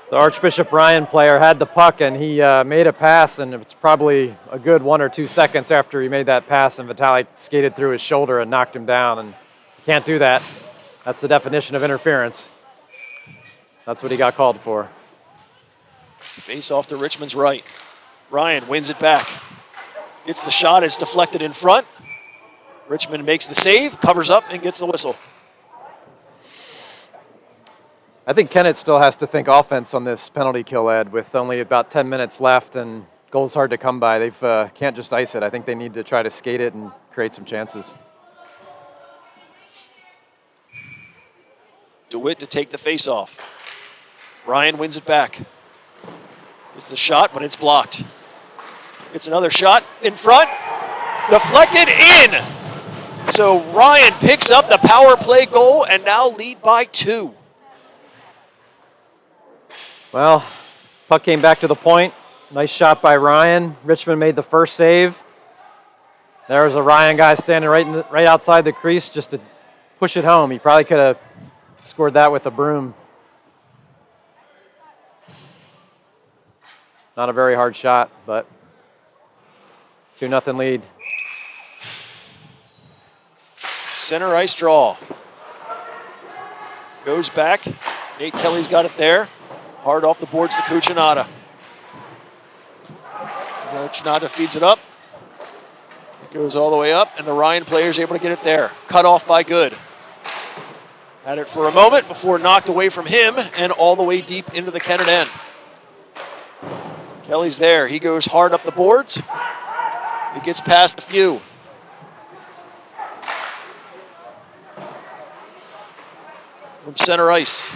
The Archbishop Ryan player had the puck, and he made a pass, and it's probably a good 1 or 2 seconds after he made that pass, and Vitale skated through his shoulder and knocked him down, and can't do that. That's the definition of interference. That's what he got called for. Face off to Richmond's right. Ryan wins it back. Gets the shot. It's deflected in front. Richmond makes the save, covers up, and gets the whistle. I think Kennett still has to think offense on this penalty kill, Ed, with only about 10 minutes left and goals hard to come by. They can't just ice it. I think they need to try to skate it and create some chances. DeWitt to take the face-off. Ryan wins it back. It's the shot, but it's blocked. It's another shot in front. Deflected in. So Ryan picks up the power play goal and now lead by 2. Well, puck came back to the point. Nice shot by Ryan. Richmond made the first save. There was a Ryan guy standing right outside the crease just to push it home. He probably could have scored that with a broom. Not a very hard shot, but 2-0 lead. Center ice draw. Goes back. Nate Kelly's got it there. Hard off the boards to Cucinotta. Cucinotta feeds it up. It goes all the way up, and the Ryan player's able to get it there. Cut off by Good. Had it for a moment before knocked away from him and all the way deep into the Kennett end. Kelly's there. He goes hard up the boards. It gets past a few. From center ice.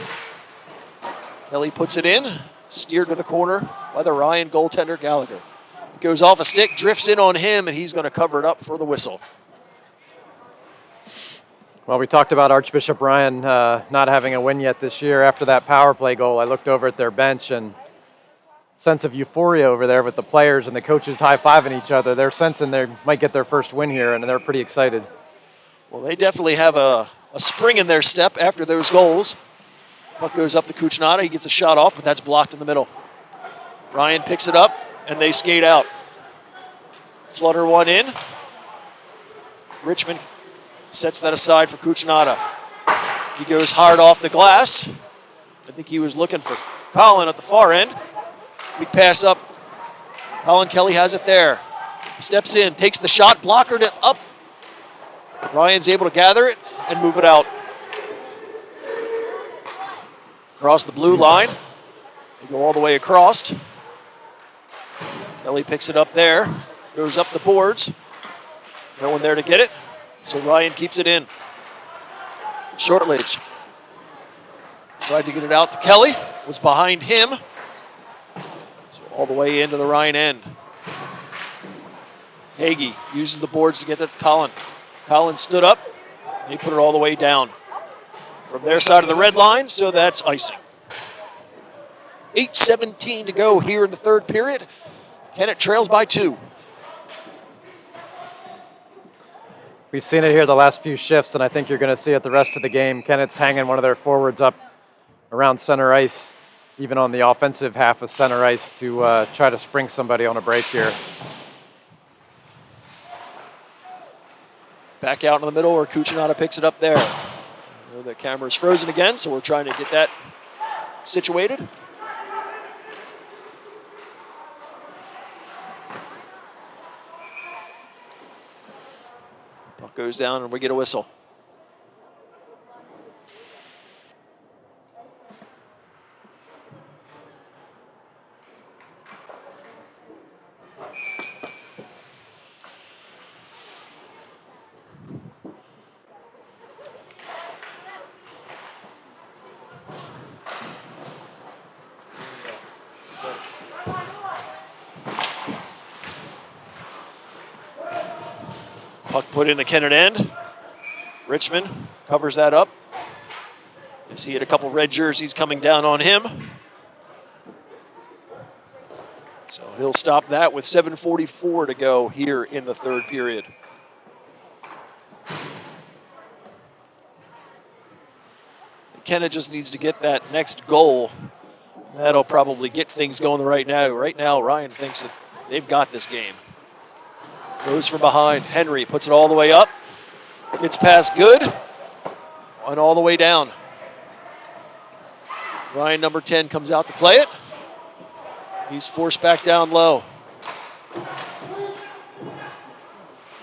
Kelly puts it in. Steered to the corner by the Ryan goaltender Gallagher. It goes off a stick, drifts in on him, and he's going to cover it up for the whistle. Well, we talked about Archbishop Ryan not having a win yet this year. After that power play goal, I looked over at their bench and sense of euphoria over there with the players and the coaches high-fiving each other. They're sensing they might get their first win here, and they're pretty excited. Well, they definitely have a spring in their step after those goals. Puck goes up to Cucinotta. He gets a shot off, but that's blocked in the middle. Ryan picks it up, and they skate out. Flutter one in. Richmond sets that aside for Cucinotta. He goes hard off the glass. I think he was looking for Colin at the far end. Big pass up. Colin Kelly has it there. Steps in, takes the shot, blockered it up. Ryan's able to gather it and move it out. Across the blue line. They go all the way across. Kelly picks it up there. Goes up the boards. No one there to get it. So Ryan keeps it in. Shortledge tried to get it out to Kelly. Was behind him. So all the way into the Ryan end. Hagee uses the boards to get it to Colin. Colin stood up. And he put it all the way down. From their side of the red line, so that's icing. 8:17 to go here in the third period. Kennett trails by 2. We've seen it here the last few shifts, and I think you're going to see it the rest of the game. Kennett's hanging one of their forwards up around center ice, even on the offensive half of center ice, to try to spring somebody on a break here. Back out in the middle where Cucinotta picks it up there. The camera's frozen again, so we're trying to get that situated. Puck goes down and we get a whistle. Puck put in the Kennett end. Richmond covers that up. You see it, a couple red jerseys coming down on him. So he'll stop that with 7:44 to go here in the third period. Kennett just needs to get that next goal. That'll probably get things going right now. Right now, Ryan thinks that they've got this game. Goes from behind. Henry puts it all the way up. Gets past Good. And all the way down. Ryan, number 10, comes out to play it. He's forced back down low.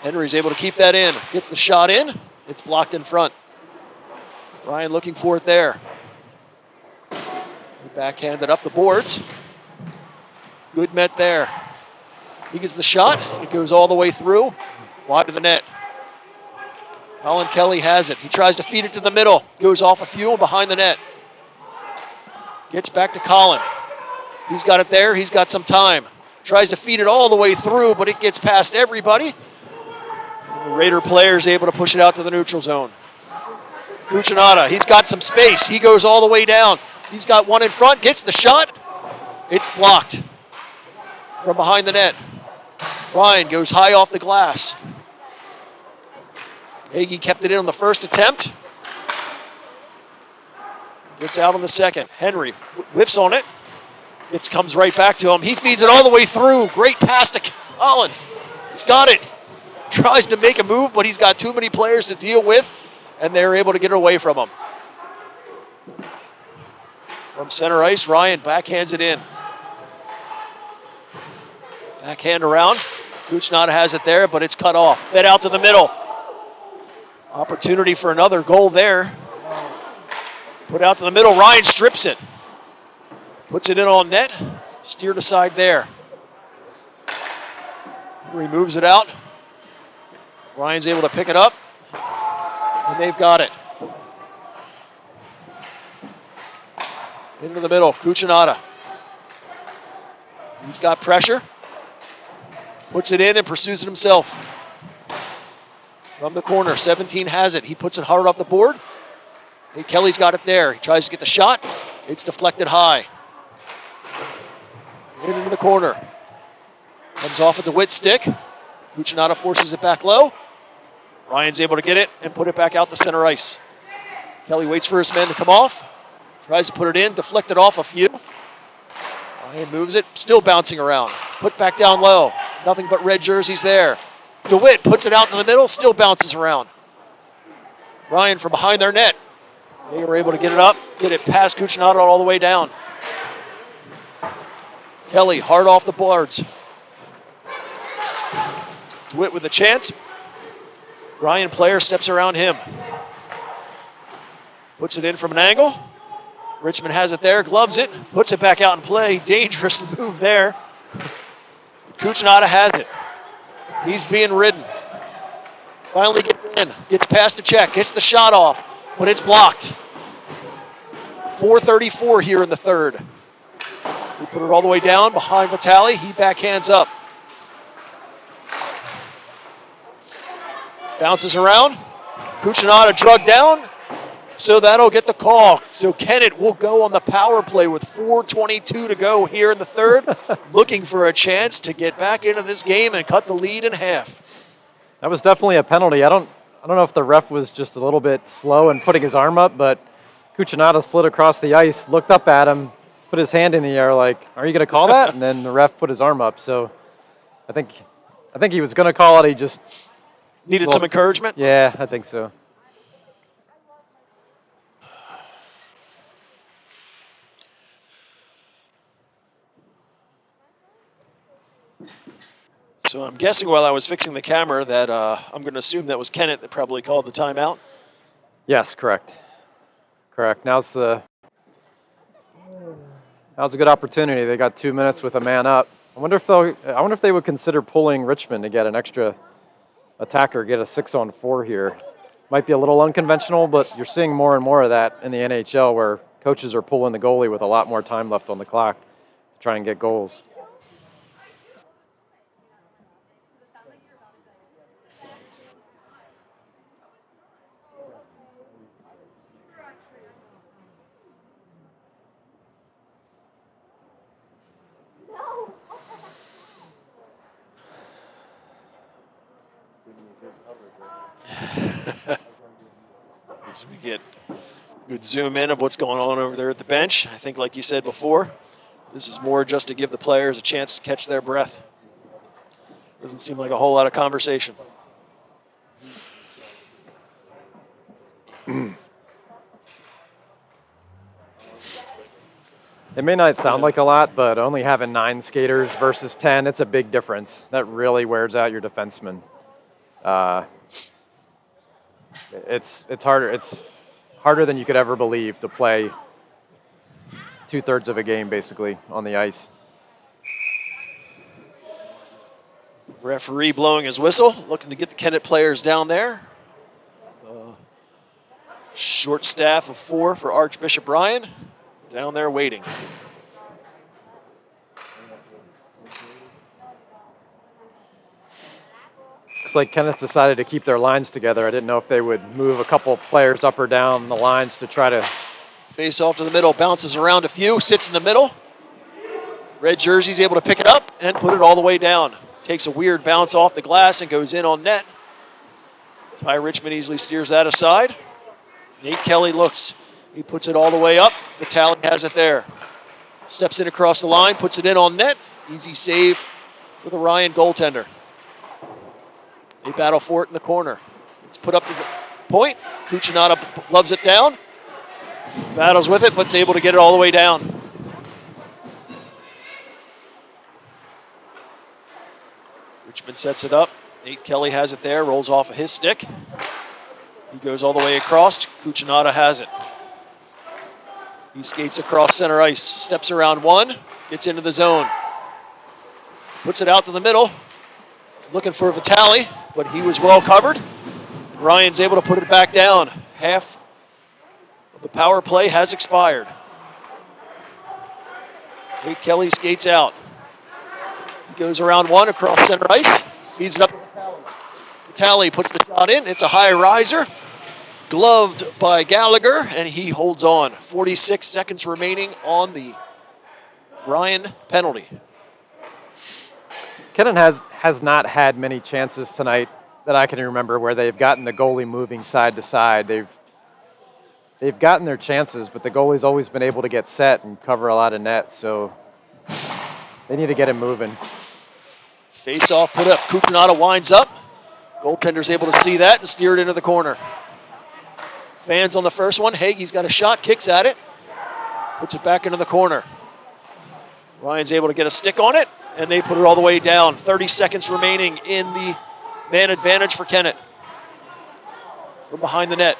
Henry's able to keep that in. Gets the shot in. It's blocked in front. Ryan looking for it there. He backhanded up the boards. Good met there. He gets the shot. It goes all the way through. Wide to the net. Colin Kelly has it. He tries to feed it to the middle. Goes off a few and behind the net. Gets back to Colin. He's got it there. He's got some time. Tries to feed it all the way through, but it gets past everybody. And the Raider player is able to push it out to the neutral zone. Cucinotta, he's got some space. He goes all the way down. He's got one in front, gets the shot. It's blocked from behind the net. Ryan goes high off the glass. Hagee kept it in on the first attempt. Gets out on the second. Henry whiffs on it. It comes right back to him. He feeds it all the way through. Great pass to Colin. He's got it. Tries to make a move, but he's got too many players to deal with, and they're able to get it away from him. From center ice, Ryan backhands it in. Backhand around. Cucinotta has it there, but it's cut off. Fed out to the middle. Opportunity for another goal there. Put out to the middle. Ryan strips it. Puts it in on net. Steered aside there. Removes it out. Ryan's able to pick it up. And they've got it. Into the middle. Cucinotta. He's got pressure. Puts it in and pursues it himself. From the corner, 17 has it. He puts it hard off the board. Hey, Kelly's got it there. He tries to get the shot. It's deflected high. Into the corner. Comes off at the Witt stick. Cucinotta forces it back low. Ryan's able to get it and put it back out to center ice. Kelly waits for his man to come off. Tries to put it in, deflected off a few. Ryan moves it, still bouncing around. Put back down low. Nothing but red jerseys there. DeWitt puts it out to the middle, still bounces around. Ryan from behind their net. They were able to get it up, get it past Cucinotta all the way down. Kelly hard off the boards. DeWitt with a chance. Ryan player steps around him. Puts it in from an angle. Richmond has it there, gloves it, puts it back out in play. Dangerous move there. Cucinotta has it. He's being ridden. Finally gets in, gets past the check, gets the shot off, but it's blocked. 4:34 here in the third. We put it all the way down behind Vitale. He backhands up. Bounces around. Cucinotta drugged down. So that'll get the call. So Kennett will go on the power play with 4:22 to go here in the third, looking for a chance to get back into this game and cut the lead in half. That was definitely a penalty. I don't know if the ref was just a little bit slow in putting his arm up, but Cucinotta slid across the ice, looked up at him, put his hand in the air like, "Are you going to call that?" And then the ref put his arm up. So I think he was going to call it. He just needed some encouragement. Yeah, I think so. So I'm guessing while I was fixing the camera that I'm going to assume that was Kennett that probably called the timeout. Yes, correct. Now's a good opportunity. They got 2 minutes with a man up. I wonder if they would consider pulling Richmond to get an extra attacker, get a 6-on-4 here. Might be a little unconventional, but you're seeing more and more of that in the NHL where coaches are pulling the goalie with a lot more time left on the clock to try and get goals. As we get good zoom in of what's going on over there at the bench, I think like you said before, this is more just to give the players a chance to catch their breath. Doesn't seem like a whole lot of conversation. It may not sound like a lot, but only having 9 skaters versus 10, it's a big difference. That really wears out your defensemen. It's harder. It's harder than you could ever believe to play 2/3 of a game basically on the ice. Referee blowing his whistle, looking to get the Kennett players down there. Short staff of 4 for Archbishop Ryan. Down there waiting. Looks like Kennett's decided to keep their lines together. I didn't know if they would move a couple players up or down the lines to try to... Face off to the middle, bounces around a few, sits in the middle. Red jersey's able to pick it up and put it all the way down. Takes a weird bounce off the glass and goes in on net. Ty Richmond easily steers that aside. Nate Kelly looks. He puts it all the way up. Vitale has it there. Steps in across the line, puts it in on net. Easy save for the Ryan goaltender. They battle for it in the corner. It's put up to the point. Cucinotta loves it down. Battles with it, but's able to get it all the way down. Richmond sets it up. Nate Kelly has it there, rolls off of his stick. He goes all the way across. Cucinotta has it. He skates across center ice, steps around one, gets into the zone. Puts it out to the middle. He's looking for Vitale, but he was well covered. Ryan's able to put it back down. Half of the power play has expired. Nate Kelly skates out. He goes around one across center ice, feeds it up to Vitale. Vitale puts the shot in. It's a high riser. Gloved by Gallagher, and he holds on. 46 seconds remaining on the Ryan penalty. Kennett has not had many chances tonight that I can remember where they've gotten the goalie moving side to side. They've gotten their chances, but the goalie's always been able to get set and cover a lot of net, so they need to get him moving. Face off, put up. Cucinotta winds up. Goaltender's able to see that and steer it into the corner. Fans on the first one. Hagee's got a shot, kicks at it, puts it back into the corner. Ryan's able to get a stick on it, and they put it all the way down. 30 seconds remaining in the man advantage for Kennett. From behind the net,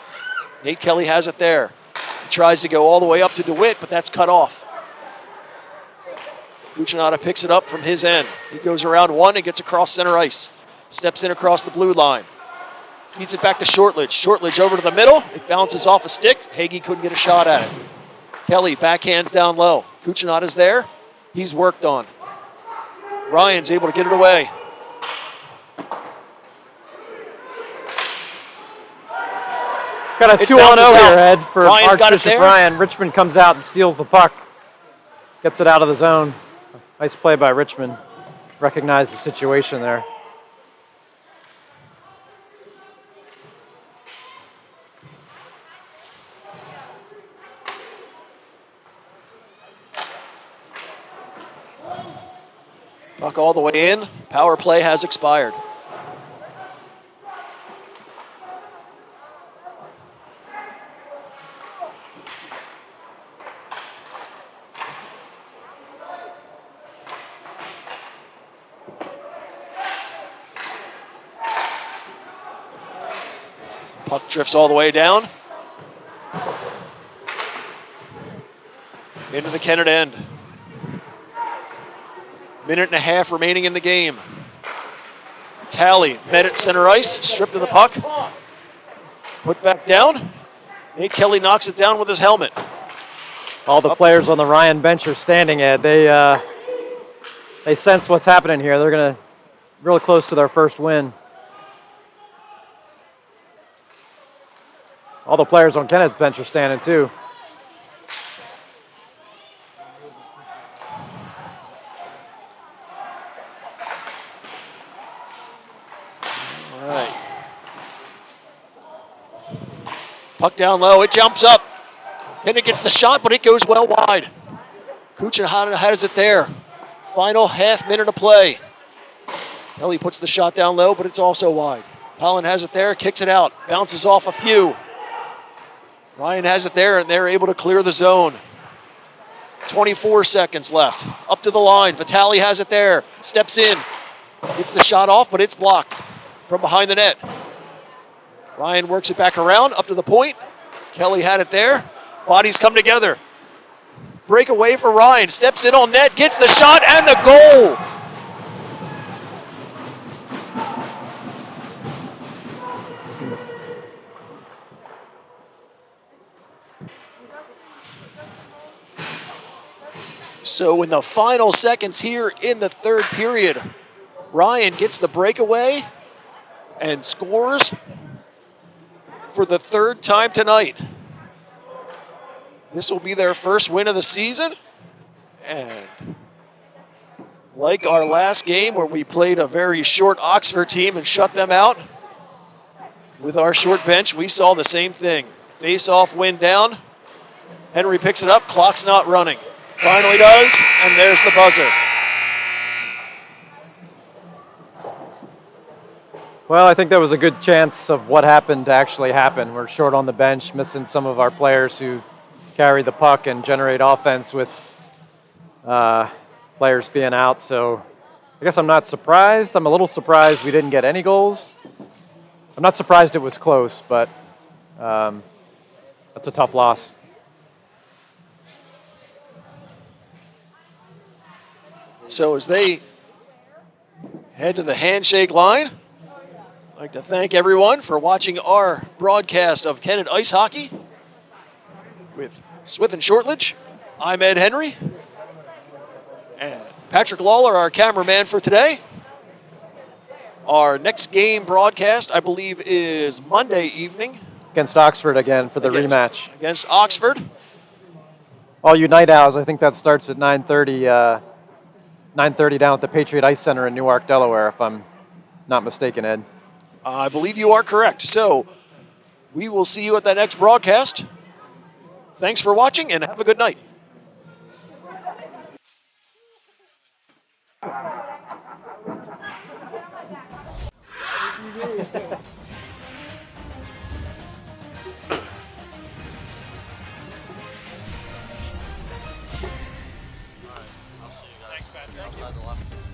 Nate Kelly has it there. He tries to go all the way up to DeWitt, but that's cut off. Cucinotta picks it up from his end. He goes around one and gets across center ice. Steps in across the blue line. Feeds it back to Shortledge. Shortledge over to the middle. It bounces off a stick. Hagee couldn't get a shot at it. Kelly backhands down low. Cucinotta's there. He's worked on. Ryan's able to get it away. Got a It 2-on-0 bounces here, out. Ed, for Ryan's got it Archbishop there. Ryan. Richmond comes out and steals the puck. Gets it out of the zone. Nice play by Richmond. Recognized the situation there. Puck all the way in. Power play has expired. Puck drifts all the way down. Into the Kennett end. Minute and a half remaining in the game. Tally met at center ice, stripped of the puck. Put back down. Nate Kelly knocks it down with his helmet. All the players on the Ryan bench are standing, Ed. They sense what's happening here. They're going to real close to their first win. All the players on Kennett's bench are standing too. All right. Puck down low. It jumps up. Kennett gets the shot, but it goes well wide. Cucinotta has it there. Final half minute of play. Kelly puts the shot down low, but it's also wide. Pollen has it there, kicks it out, bounces off a few. Ryan has it there, and they're able to clear the zone. 24 seconds left. Up to the line. Vitale has it there. Steps in. Gets the shot off, but it's blocked from behind the net. Ryan works it back around, up to the point. Kelly had it there. Bodies come together. Breakaway for Ryan. Steps in on net, gets the shot, and the goal. So in the final seconds here in the third period, Ryan gets the breakaway and scores for the third time tonight. This will be their first win of the season. And like our last game where we played a very short Oxford team and shut them out, with our short bench, we saw the same thing. Face-off win down. Henry picks it up, clock's not running. Finally does, and there's the buzzer. Well, I think that was a good chance of what happened to actually happen. We're short on the bench, missing some of our players who carry the puck and generate offense with players being out. So I guess I'm not surprised. I'm a little surprised we didn't get any goals. I'm not surprised it was close, but that's a tough loss. So as they head to the handshake line, I'd like to thank everyone for watching our broadcast of Kennett Ice Hockey with Swith and Shortledge. I'm Ed Henry. And Patrick Lawler, our cameraman for today. Our next game broadcast, I believe, is Monday evening. Against Oxford again for the rematch. Against Oxford. All you night owls, I think that starts at 9:30 down at the Patriot Ice Center in Newark, Delaware, if I'm not mistaken, Ed. I believe you are correct. So we will see you at that next broadcast. Thanks for watching and have a good night. Outside the left.